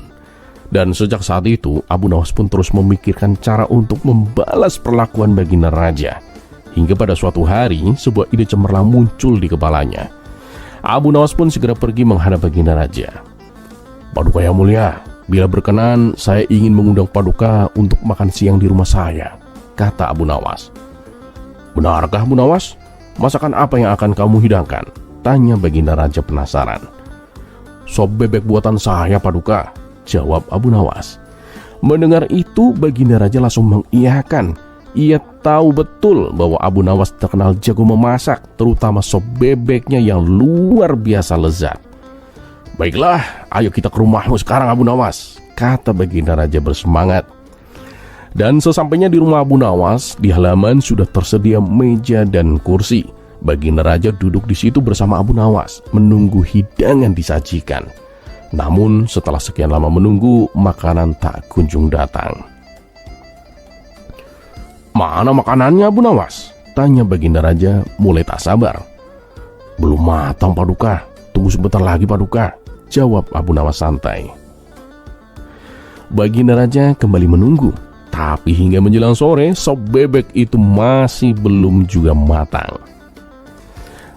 Dan sejak saat itu, Abu Nawas pun terus memikirkan cara untuk membalas perlakuan Baginda Raja. Hingga pada suatu hari, sebuah ide cemerlang muncul di kepalanya. Abu Nawas pun segera pergi menghadap Baginda Raja. "Paduka Yang Mulia, bila berkenan, saya ingin mengundang Paduka untuk makan siang di rumah saya," kata Abu Nawas. "Benarkah Abu Nawas? Masakan apa yang akan kamu hidangkan? Tanya Baginda Raja penasaran. Sop bebek buatan saya, Paduka, jawab Abu Nawas. Mendengar itu, Baginda Raja langsung mengiyakan. Ia tahu betul bahwa Abu Nawas terkenal jago memasak, terutama sop bebeknya yang luar biasa lezat. Baiklah, ayo kita ke rumahmu sekarang, Abu Nawas, kata Baginda Raja bersemangat. Dan sesampainya di rumah Abu Nawas, di halaman sudah tersedia meja dan kursi. Baginda Raja duduk di situ bersama Abu Nawas, menunggu hidangan disajikan. Namun setelah sekian lama menunggu, makanan tak kunjung datang. Mana makanannya, Abu Nawas? Tanya Baginda Raja mulai tak sabar. Belum matang, Paduka. Tunggu sebentar lagi, Paduka, jawab Abu Nawas santai. Baginda Raja kembali menunggu. Tapi hingga menjelang sore, sop bebek itu masih belum juga matang.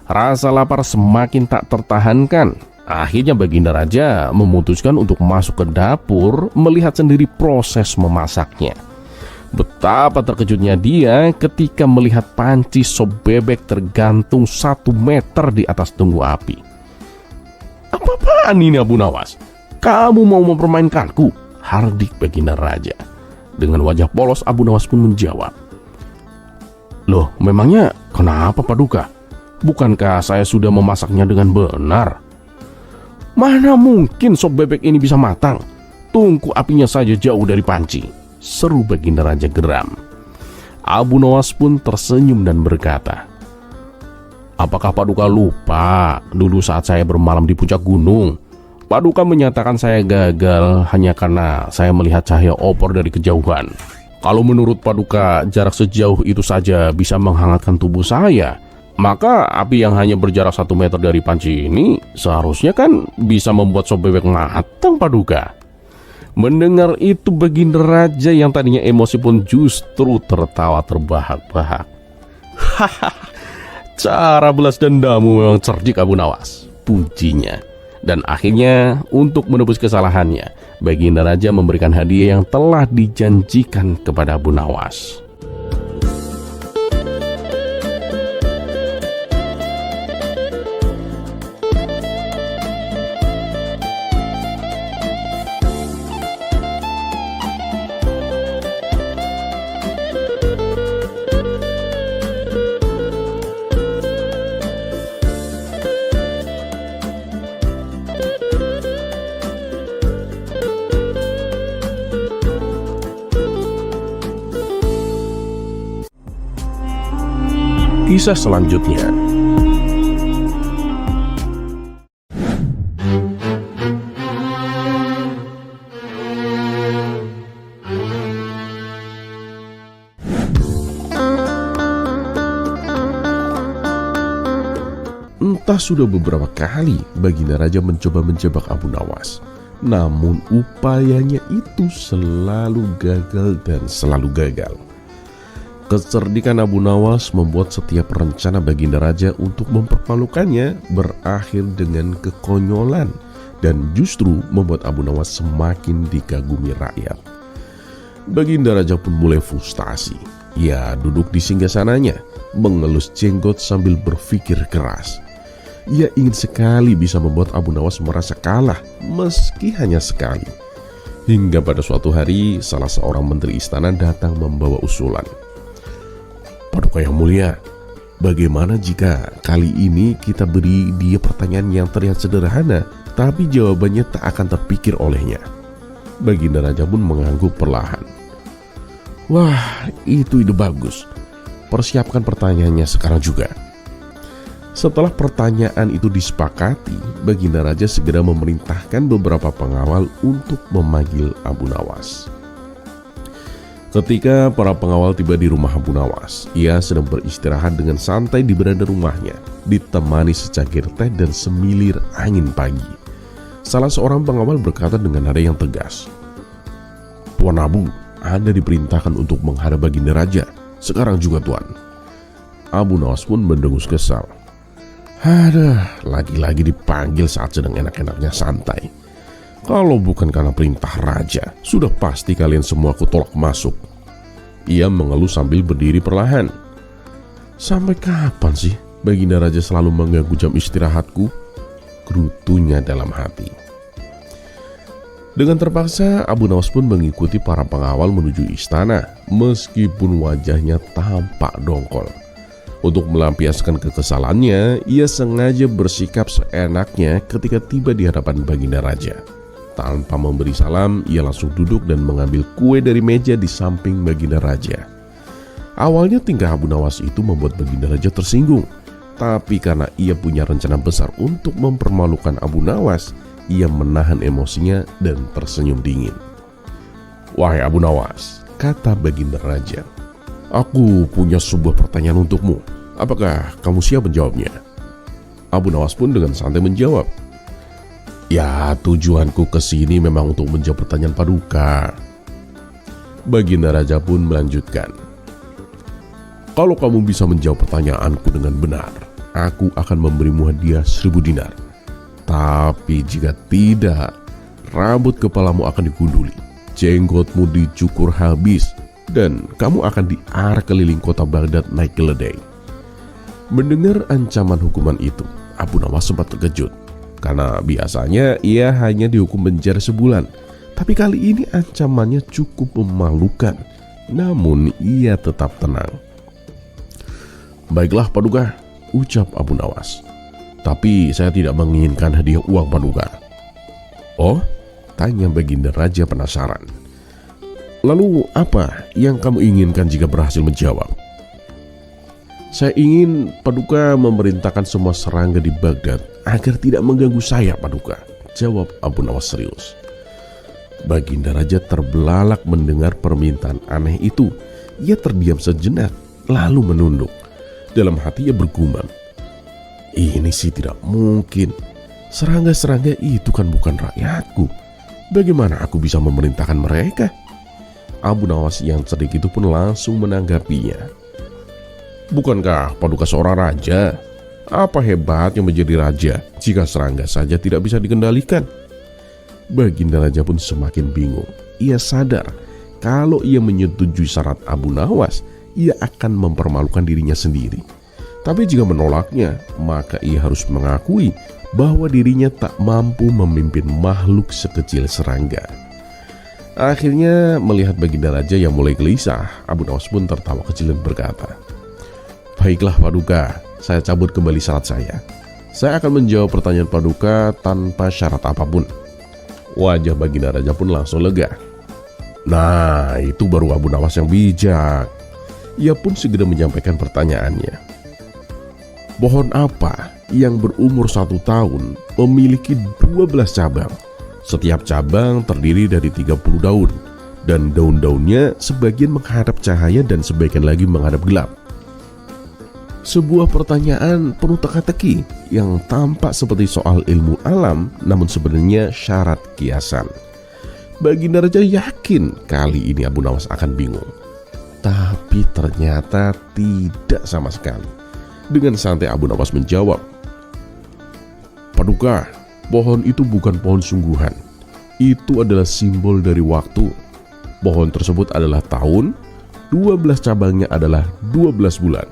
Rasa lapar semakin tak tertahankan. Akhirnya Baginda Raja memutuskan untuk masuk ke dapur melihat sendiri proses memasaknya. Betapa terkejutnya dia ketika melihat panci sop bebek tergantung 1 meter di atas tunggu api. Apa-apaan ini, Abu Nawas? Kamu mau mempermainkanku? Hardik Baginda Raja. Dengan wajah polos, Abu Nawas pun menjawab. Loh, memangnya kenapa, Paduka? Bukankah saya sudah memasaknya dengan benar? Mana mungkin sop bebek ini bisa matang? Tungku apinya saja jauh dari panci, seru Baginda Raja geram. Abu Nawas pun tersenyum dan berkata, apakah Paduka lupa dulu saat saya bermalam di puncak gunung? Paduka menyatakan saya gagal hanya karena saya melihat cahaya opor dari kejauhan. Kalau menurut Paduka jarak sejauh itu saja bisa menghangatkan tubuh saya, maka api yang hanya berjarak 1 meter dari panci ini seharusnya kan bisa membuat sop bebek matang, Paduka. Mendengar itu Baginda Raja yang tadinya emosi pun justru tertawa terbahak-bahak. Hahaha, cara belas dendammu memang cerdik, Abu Nawas, pujinya. Dan akhirnya untuk menebus kesalahannya, Baginda Raja memberikan hadiah yang telah dijanjikan kepada Abu Nawas. Kisah selanjutnya. Entah sudah beberapa kali Baginda Raja mencoba menjebak Abu Nawas. Namun upayanya itu selalu gagal dan selalu gagal. Kecerdikan Abu Nawas membuat setiap rencana Baginda Raja untuk mempermalukannya berakhir dengan kekonyolan dan justru membuat Abu Nawas semakin dikagumi rakyat. Baginda Raja pun mulai frustasi. Ia duduk di singgasananya, mengelus jenggot sambil berpikir keras. Ia ingin sekali bisa membuat Abu Nawas merasa kalah, meski hanya sekali. Hingga pada suatu hari, salah seorang menteri istana datang membawa usulan. Paduka yang mulia, bagaimana jika kali ini kita beri dia pertanyaan yang terlihat sederhana, tapi jawabannya tak akan terpikir olehnya? Baginda Raja pun mengangguk perlahan. Wah, itu ide bagus. Persiapkan pertanyaannya sekarang juga. Setelah pertanyaan itu disepakati, Baginda Raja segera memerintahkan beberapa pengawal untuk memanggil Abu Nawas. Ketika para pengawal tiba di rumah Abu Nawas, ia sedang beristirahat dengan santai di beranda rumahnya, ditemani secangkir teh dan semilir angin pagi. Salah seorang pengawal berkata dengan nada yang tegas, Tuan Abu, Anda diperintahkan untuk menghadap Baginda Raja. Sekarang juga, Tuan. Abu Nawas pun mendengus kesal. Aduh, lagi-lagi dipanggil saat sedang enak-enaknya santai. Kalau bukan karena perintah raja, sudah pasti kalian semua aku tolak masuk. Ia mengeluh sambil berdiri perlahan. Sampai kapan sih Baginda Raja selalu mengganggu jam istirahatku, gerutunya dalam hati. Dengan terpaksa, Abu Nawas pun mengikuti para pengawal menuju istana, meskipun wajahnya tampak dongkol. Untuk melampiaskan kekesalannya, ia sengaja bersikap seenaknya ketika tiba di hadapan Baginda Raja. Tanpa memberi salam, ia langsung duduk dan mengambil kue dari meja di samping Baginda Raja. Awalnya tingkah Abu Nawas itu membuat Baginda Raja tersinggung, tapi karena ia punya rencana besar untuk mempermalukan Abu Nawas, ia menahan emosinya dan tersenyum dingin. "Wahai Abu Nawas," kata Baginda Raja, "aku punya sebuah pertanyaan untukmu. Apakah kamu siap menjawabnya?" Abu Nawas pun dengan santai menjawab, "Ya, tujuanku ke sini memang untuk menjawab pertanyaan Paduka." Baginda Raja pun melanjutkan, "Kalau kamu bisa menjawab pertanyaanku dengan benar, aku akan memberimu hadiah 1000 dinar. Tapi jika tidak, rambut kepalamu akan digunduli, jenggotmu dicukur habis, dan kamu akan diarak keliling kota Baghdad naik keledai." Mendengar ancaman hukuman itu, Abu Nawas sempat terkejut, karena biasanya ia hanya dihukum penjara sebulan. Tapi kali ini ancamannya cukup memalukan. Namun ia tetap tenang. "Baiklah Paduka," ucap Abu Nawas, "tapi saya tidak menginginkan hadiah uang Paduka." "Oh?" tanya Baginda Raja penasaran. "Lalu apa yang kamu inginkan jika berhasil menjawab?" "Saya ingin Paduka memerintahkan semua serangga di Baghdad agar tidak mengganggu saya Paduka," jawab Abu Nawas serius. Baginda Raja terbelalak mendengar permintaan aneh itu. Ia terdiam sejenak, lalu menunduk. Dalam hati ia bergumam, "Ini sih tidak mungkin. Serangga-serangga itu kan bukan rakyatku. Bagaimana aku bisa memerintahkan mereka?" Abu Nawas yang cerdik itu pun langsung menanggapinya. "Bukankah Paduka seorang raja? Apa hebatnya menjadi raja jika serangga saja tidak bisa dikendalikan?" Baginda Raja pun semakin bingung. Ia sadar kalau ia menyetujui syarat Abu Nawas, ia akan mempermalukan dirinya sendiri. Tapi jika menolaknya, maka ia harus mengakui bahwa dirinya tak mampu memimpin makhluk sekecil serangga. Akhirnya melihat Baginda Raja yang mulai gelisah, Abu Nawas pun tertawa kecil dan berkata, "Baiklah Paduka, saya cabut kembali syarat saya. Saya akan menjawab pertanyaan Paduka tanpa syarat apapun." Wajah Baginda Raja pun langsung lega. Nah, itu baru Abu Nawas yang bijak. Ia pun segera menyampaikan pertanyaannya. "Pohon apa yang berumur 1 tahun memiliki 12 cabang? Setiap cabang terdiri dari 30 daun, dan daun-daunnya sebagian menghadap cahaya dan sebagian lagi menghadap gelap." Sebuah pertanyaan penuh teka-teki yang tampak seperti soal ilmu alam, namun sebenarnya syarat kiasan. Baginda Raja yakin kali ini Abu Nawas akan bingung. Tapi ternyata tidak sama sekali. Dengan santai Abu Nawas menjawab, "Paduka, pohon itu bukan pohon sungguhan. Itu adalah simbol dari waktu. Pohon tersebut adalah tahun, 12 cabangnya adalah 12 bulan.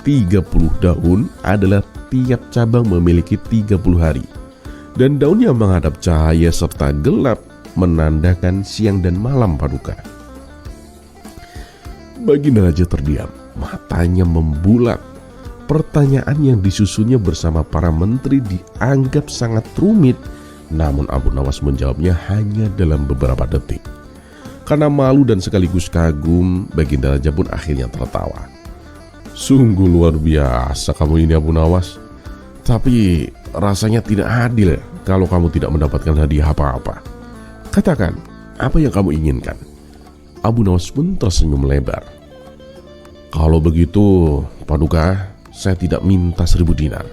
30 daun adalah tiap cabang memiliki 30 hari. Dan daun yang menghadap cahaya serta gelap menandakan siang dan malam Paduka." Baginda Raja terdiam, matanya membulat. Pertanyaan yang disusunnya bersama para menteri dianggap sangat rumit, namun Abu Nawas menjawabnya hanya dalam beberapa detik. Karena malu dan sekaligus kagum, Baginda Raja pun akhirnya tertawa. "Sungguh luar biasa kamu ini Abu Nawas. Tapi rasanya tidak adil kalau kamu tidak mendapatkan hadiah apa-apa. Katakan, apa yang kamu inginkan?" Abu Nawas pun tersenyum lebar. "Kalau begitu, Paduka, saya tidak minta 1000 dinar.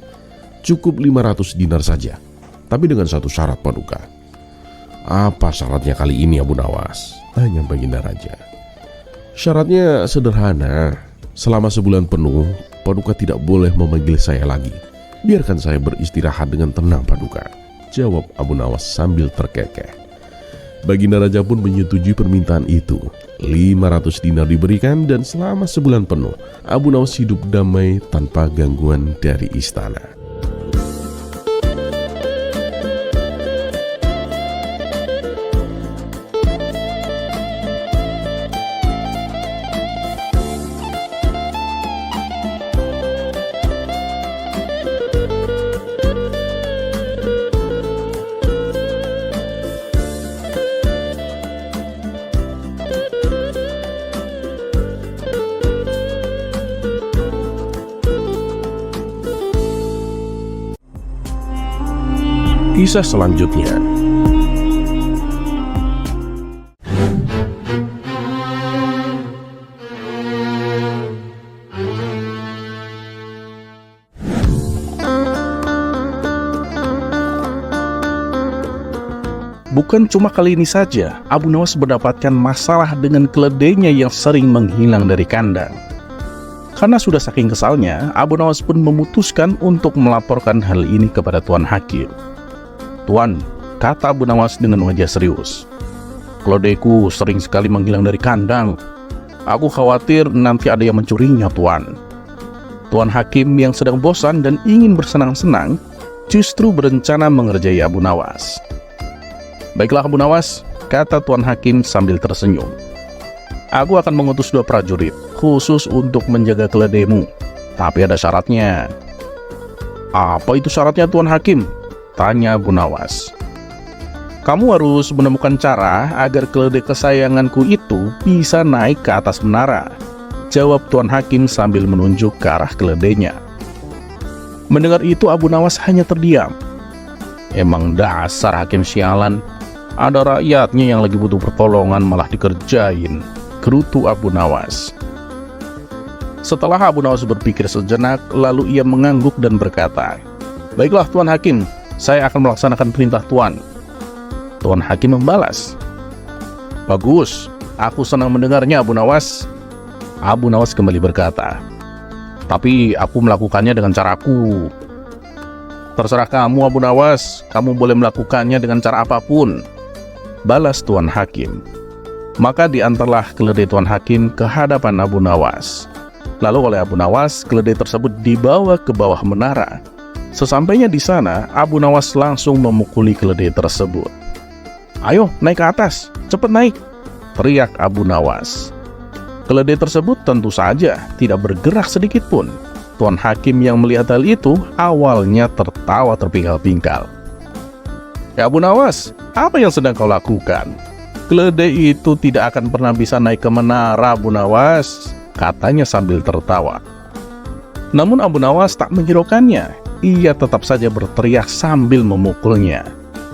Cukup 500 dinar saja. Tapi dengan satu syarat Paduka." "Apa syaratnya kali ini Abu Nawas?" tanya Baginda Raja. "Syaratnya sederhana. Selama sebulan penuh, Paduka tidak boleh memanggil saya lagi. Biarkan saya beristirahat dengan tenang Paduka," jawab Abu Nawas sambil terkekeh. Baginda raja pun menyetujui permintaan itu. 500 dinar diberikan dan selama sebulan penuh Abu Nawas hidup damai tanpa gangguan dari istana. Kisah selanjutnya.
Bukan cuma kali ini saja Abu Nawas mendapatkan masalah dengan keledainya yang sering menghilang dari kandang. Karena sudah saking kesalnya, Abu Nawas pun memutuskan untuk melaporkan hal ini kepada Tuan Hakim. "Tuan," kata Abu Nawas dengan wajah serius, "keledaiku sering sekali menghilang dari kandang. Aku khawatir nanti ada yang mencurinya, Tuan." Tuan Hakim yang sedang bosan dan ingin bersenang-senang justru berencana mengerjai Abu Nawas. "Baiklah Abu Nawas," kata Tuan Hakim sambil tersenyum. "Aku akan mengutus 2 prajurit khusus untuk menjaga keledaimu. Tapi ada syaratnya." "Apa itu syaratnya, Tuan Hakim?" tanya Abu Nawas. "Kamu harus menemukan cara agar keledai kesayanganku itu bisa naik ke atas menara," jawab Tuan Hakim sambil menunjuk ke arah keledainya. Mendengar itu Abu Nawas hanya terdiam. Emang dasar Hakim sialan, ada rakyatnya yang lagi butuh pertolongan malah dikerjain, gerutu Abu Nawas. Setelah Abu Nawas berpikir sejenak, lalu ia mengangguk dan berkata, "Baiklah Tuan Hakim, saya akan melaksanakan perintah Tuan." Tuan Hakim membalas, "Bagus, aku senang mendengarnya Abu Nawas." Abu Nawas kembali berkata, "Tapi aku melakukannya dengan caraku." "Terserah kamu Abu Nawas, kamu boleh melakukannya dengan cara apapun," balas Tuan Hakim. Maka diantarlah keledai Tuan Hakim ke hadapan Abu Nawas. Lalu oleh Abu Nawas, keledai tersebut dibawa ke bawah menara. Sesampainya di sana, Abu Nawas langsung memukuli keledai tersebut. "Ayo, naik ke atas, cepat naik!" teriak Abu Nawas. Keledai tersebut tentu saja tidak bergerak sedikit pun. Tuan Hakim yang melihat hal itu awalnya tertawa terpingkal-pingkal. "Ya Abu Nawas, apa yang sedang kau lakukan? Keledai itu tidak akan pernah bisa naik ke menara, Abu Nawas," katanya sambil tertawa. Namun Abu Nawas tak menghiraukannya. Ia tetap saja berteriak sambil memukulnya.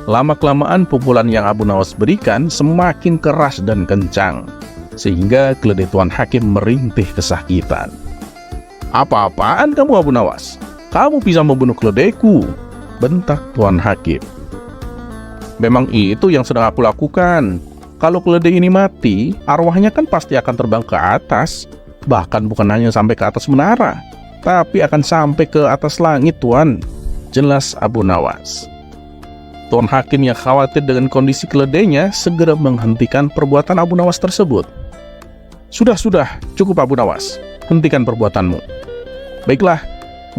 Lama-kelamaan pukulan yang Abu Nawas berikan semakin keras dan kencang, sehingga keledai Tuan Hakim merintih kesakitan. "Apa-apaan kamu Abu Nawas? Kamu bisa membunuh keledaiku," bentak Tuan Hakim. "Memang itu yang sedang aku lakukan. Kalau keledai ini mati, arwahnya kan pasti akan terbang ke atas. Bahkan bukan hanya sampai ke atas menara, tapi akan sampai ke atas langit, Tuan," jelas Abu Nawas. Tuan Hakim yang khawatir dengan kondisi keledainya segera menghentikan perbuatan Abu Nawas tersebut. Sudah, cukup Abu Nawas, hentikan perbuatanmu. Baiklah,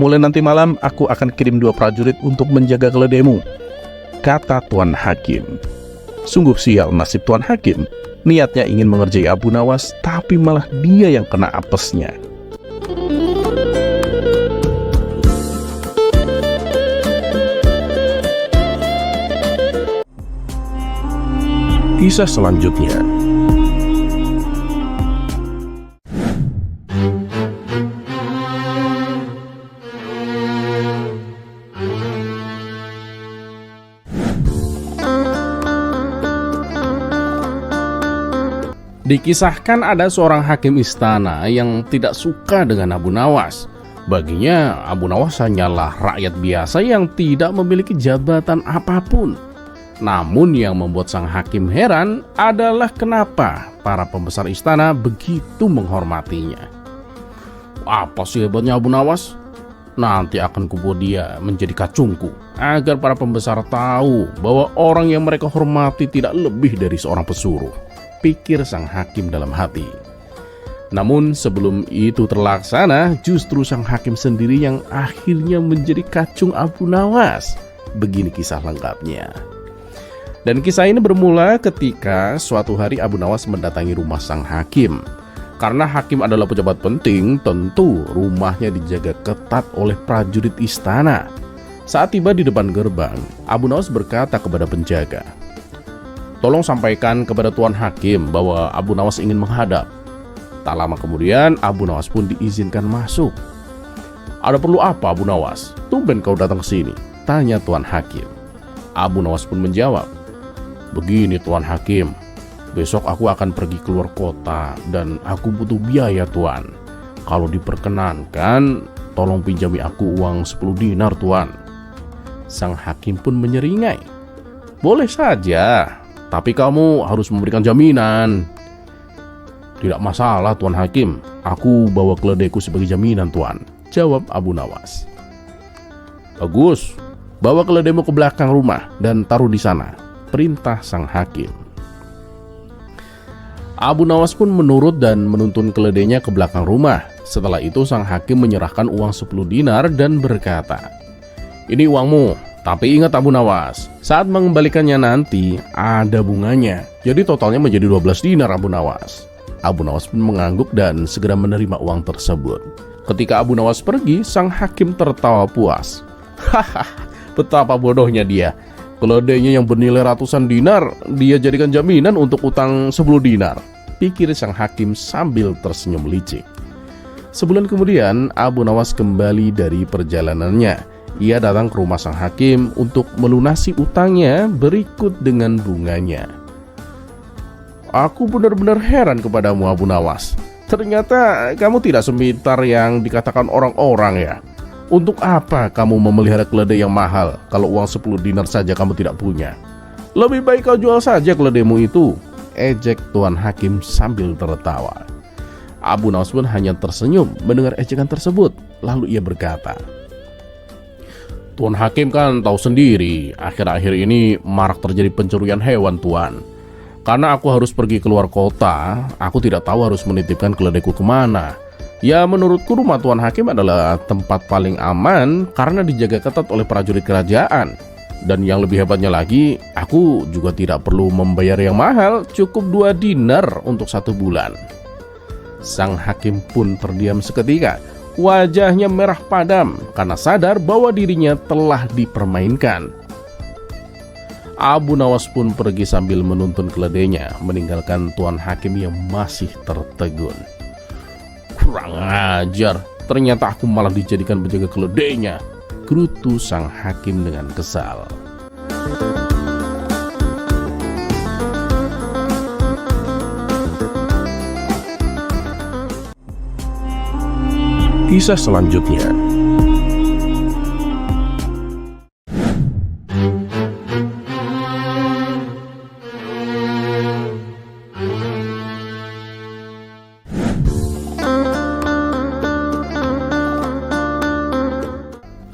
mulai nanti malam aku akan kirim 2 prajurit untuk menjaga keledaimu," kata Tuan Hakim. Sungguh sial nasib Tuan Hakim. Niatnya ingin mengerjai Abu Nawas, tapi malah dia yang kena apesnya. Kisah selanjutnya.
Dikisahkan ada seorang hakim istana yang tidak suka dengan Abu Nawas. Baginya Abu Nawas hanyalah rakyat biasa yang tidak memiliki jabatan apapun. Namun yang membuat sang hakim heran adalah kenapa para pembesar istana begitu menghormatinya. Apa sih hebatnya Abu Nawas? Nanti akan kubuat dia menjadi kacungku, agar para pembesar tahu bahwa orang yang mereka hormati tidak lebih dari seorang pesuruh, pikir sang hakim dalam hati. Namun sebelum itu terlaksana, justru sang hakim sendiri yang akhirnya menjadi kacung Abu Nawas. Begini kisah lengkapnya. Dan kisah ini bermula ketika suatu hari Abu Nawas mendatangi rumah sang hakim. Karena hakim adalah pejabat penting, tentu rumahnya dijaga ketat oleh prajurit istana. Saat tiba di depan gerbang, Abu Nawas berkata kepada penjaga, "Tolong sampaikan kepada Tuan Hakim bahwa Abu Nawas ingin menghadap." Tak lama kemudian, Abu Nawas pun diizinkan masuk. "Ada perlu apa, Abu Nawas? Tumben kau datang ke sini?" tanya Tuan Hakim. Abu Nawas pun menjawab, "Begini Tuan Hakim, besok aku akan pergi keluar kota dan aku butuh biaya Tuan. Kalau diperkenankan, tolong pinjami aku uang 10 dinar Tuan." Sang hakim pun menyeringai, "Boleh saja, tapi kamu harus memberikan jaminan." "Tidak masalah Tuan Hakim, aku bawa keledaiku sebagai jaminan Tuan," jawab Abu Nawas. "Bagus, bawa keledaimu ke belakang rumah dan taruh di sana," perintah sang hakim. Abu Nawas pun menurut dan menuntun keledainya ke belakang rumah. Setelah itu sang hakim menyerahkan uang 10 dinar dan berkata, "Ini uangmu, tapi ingat Abu Nawas, saat mengembalikannya nanti ada bunganya. Jadi totalnya menjadi 12 dinar Abu Nawas." Abu Nawas pun mengangguk dan segera menerima uang tersebut. Ketika Abu Nawas pergi, sang hakim tertawa puas. "Hahaha, betapa bodohnya dia. Keledainya yang bernilai ratusan dinar, dia jadikan jaminan untuk utang 10 dinar, pikir sang hakim sambil tersenyum licik. Sebulan kemudian, Abu Nawas kembali dari perjalanannya. Ia datang ke rumah sang hakim untuk melunasi utangnya berikut dengan bunganya. "Aku benar-benar heran kepadamu Abu Nawas. Ternyata kamu tidak sepintar yang dikatakan orang-orang ya. Untuk apa kamu memelihara keledai yang mahal kalau uang 10 dinar saja kamu tidak punya? Lebih baik kau jual saja keledaimu itu," ejek Tuan Hakim sambil tertawa. Abu Nawas pun hanya tersenyum mendengar ejekan tersebut. Lalu ia berkata, "Tuan Hakim kan tahu sendiri, akhir-akhir ini marak terjadi pencurian hewan Tuan. Karena aku harus pergi keluar kota, aku tidak tahu harus menitipkan keledaiku kemana. Ya menurutku rumah Tuan Hakim adalah tempat paling aman karena dijaga ketat oleh prajurit kerajaan. Dan yang lebih hebatnya lagi, aku juga tidak perlu membayar yang mahal, cukup 2 dinar untuk 1 bulan." Sang hakim pun terdiam seketika. Wajahnya merah padam karena sadar bahwa dirinya telah dipermainkan. Abu Nawas pun pergi sambil menuntun keledainya, meninggalkan Tuan Hakim yang masih tertegun. "Kurang ajar, ternyata aku malah dijadikan penjaga keledainya," gerutu sang hakim dengan kesal.
Kisah selanjutnya.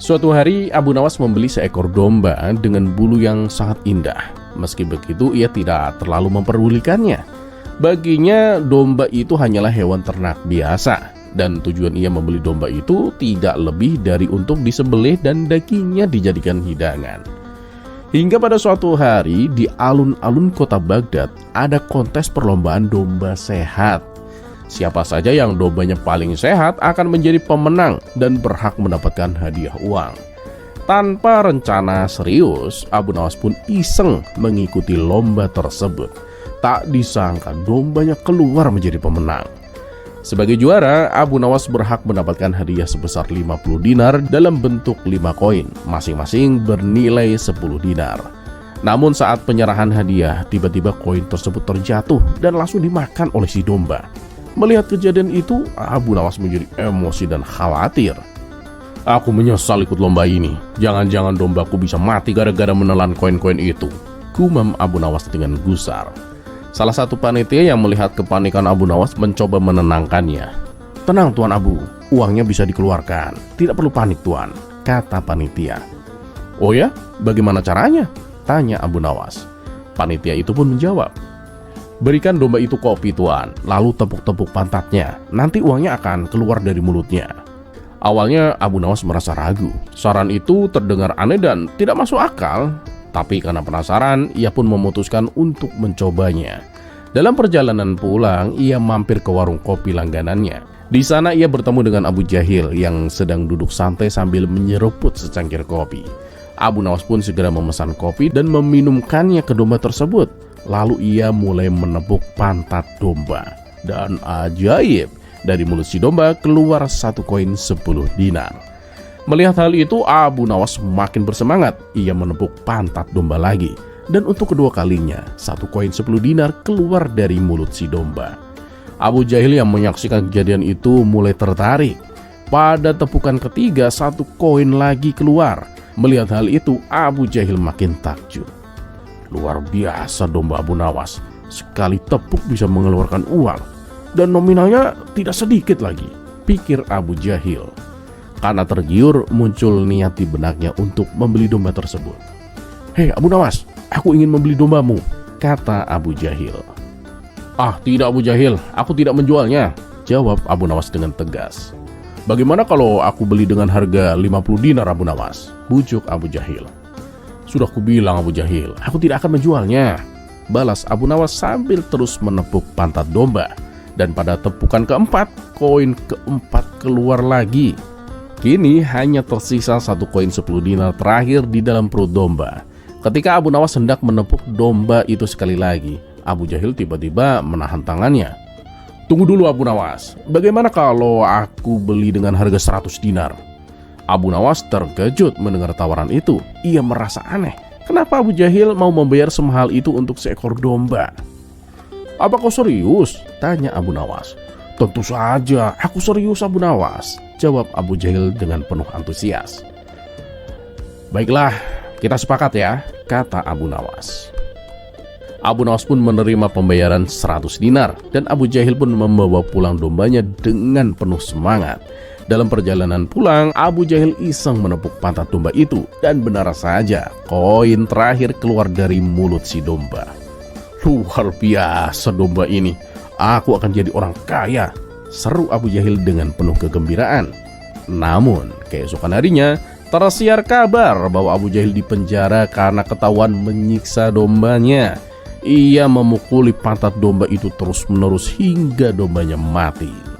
Suatu hari Abu Nawas membeli seekor domba dengan bulu yang sangat indah. Meski begitu ia tidak terlalu memperdulikannya. Baginya domba itu hanyalah hewan ternak biasa. Dan tujuan ia membeli domba itu tidak lebih dari untuk disembelih dan dagingnya dijadikan hidangan. Hingga pada suatu hari di alun-alun kota Baghdad ada kontes perlombaan domba sehat. Siapa saja yang dombanya paling sehat akan menjadi pemenang dan berhak mendapatkan hadiah uang. Tanpa rencana serius, Abu Nawas pun iseng mengikuti lomba tersebut. Tak disangka dombanya keluar menjadi pemenang. Sebagai juara, Abu Nawas berhak mendapatkan hadiah sebesar 50 dinar dalam bentuk 5 koin, masing-masing bernilai 10 dinar. Namun saat penyerahan hadiah, tiba-tiba koin tersebut terjatuh dan langsung dimakan oleh si domba. Melihat kejadian itu, Abu Nawas menjadi emosi dan khawatir. "Aku menyesal ikut lomba ini. Jangan-jangan dombaku bisa mati gara-gara menelan koin-koin itu," gumam Abu Nawas dengan gusar. Salah satu panitia yang melihat kepanikan Abu Nawas mencoba menenangkannya. "Tenang Tuan Abu, uangnya bisa dikeluarkan. Tidak perlu panik tuan, kata panitia. Oh ya, bagaimana caranya? Tanya Abu Nawas. Panitia itu pun menjawab, berikan domba itu kopi tuan, lalu tepuk-tepuk pantatnya, nanti uangnya akan keluar dari mulutnya. Awalnya Abu Nawas merasa ragu. Saran itu terdengar aneh dan tidak masuk akal. Tapi karena penasaran, ia pun memutuskan untuk mencobanya. Dalam perjalanan pulang, ia mampir ke warung kopi langganannya. Di sana ia bertemu dengan Abu Jahil yang sedang duduk santai sambil menyeruput secangkir kopi. Abu Nawas pun segera memesan kopi dan meminumkannya ke domba tersebut. Lalu ia mulai menepuk pantat domba. Dan ajaib, dari mulut si domba keluar 1 koin 10 dinar. Melihat hal itu, Abu Nawas makin bersemangat. Ia menepuk pantat domba lagi. Dan untuk kedua kalinya, 1 koin 10 dinar keluar dari mulut si domba. Abu Jahil yang menyaksikan kejadian itu mulai tertarik. Pada tepukan ketiga, 1 koin lagi keluar. Melihat hal itu, Abu Jahil makin takjub. Luar biasa domba Abu Nawas. Sekali tepuk bisa mengeluarkan uang. Dan nominalnya tidak sedikit lagi, pikir Abu Jahil. Karena tergiur, muncul niat di benaknya untuk membeli domba tersebut. Hei Abu Nawas, aku ingin membeli dombamu, kata Abu Jahil. Ah tidak Abu Jahil, aku tidak menjualnya, jawab Abu Nawas dengan tegas. Bagaimana kalau aku beli dengan harga 50 dinar Abu Nawas, bujuk Abu Jahil. Sudah kubilang Abu Jahil, aku tidak akan menjualnya, balas Abu Nawas sambil terus menepuk pantat domba. Dan pada tepukan keempat, koin keempat keluar lagi. Kini hanya tersisa 1 koin 10 dinar terakhir di dalam perut domba. Ketika Abu Nawas hendak menepuk domba itu sekali lagi, Abu Jahil tiba-tiba menahan tangannya. Tunggu dulu Abu Nawas, bagaimana kalau aku beli dengan harga 100 dinar? Abu Nawas terkejut mendengar tawaran itu. Ia merasa aneh. Kenapa Abu Jahil mau membayar semahal itu untuk seekor domba? Apa kau serius? Tanya Abu Nawas. Tentu saja, aku serius Abu Nawas, jawab Abu Jahil dengan penuh antusias. Baiklah, kita sepakat ya, kata Abu Nawas. Abu Nawas pun menerima pembayaran 100 dinar dan Abu Jahil pun membawa pulang dombanya dengan penuh semangat. Dalam perjalanan pulang, Abu Jahil iseng menepuk pantat domba itu dan benar saja, koin terakhir keluar dari mulut si domba. Luar biasa domba ini, aku akan jadi orang kaya, seru Abu Jahil dengan penuh kegembiraan. Namun, keesokan harinya, tersiar kabar bahwa Abu Jahil dipenjara karena ketahuan menyiksa dombanya. Ia memukuli pantat domba itu terus-menerus hingga dombanya mati.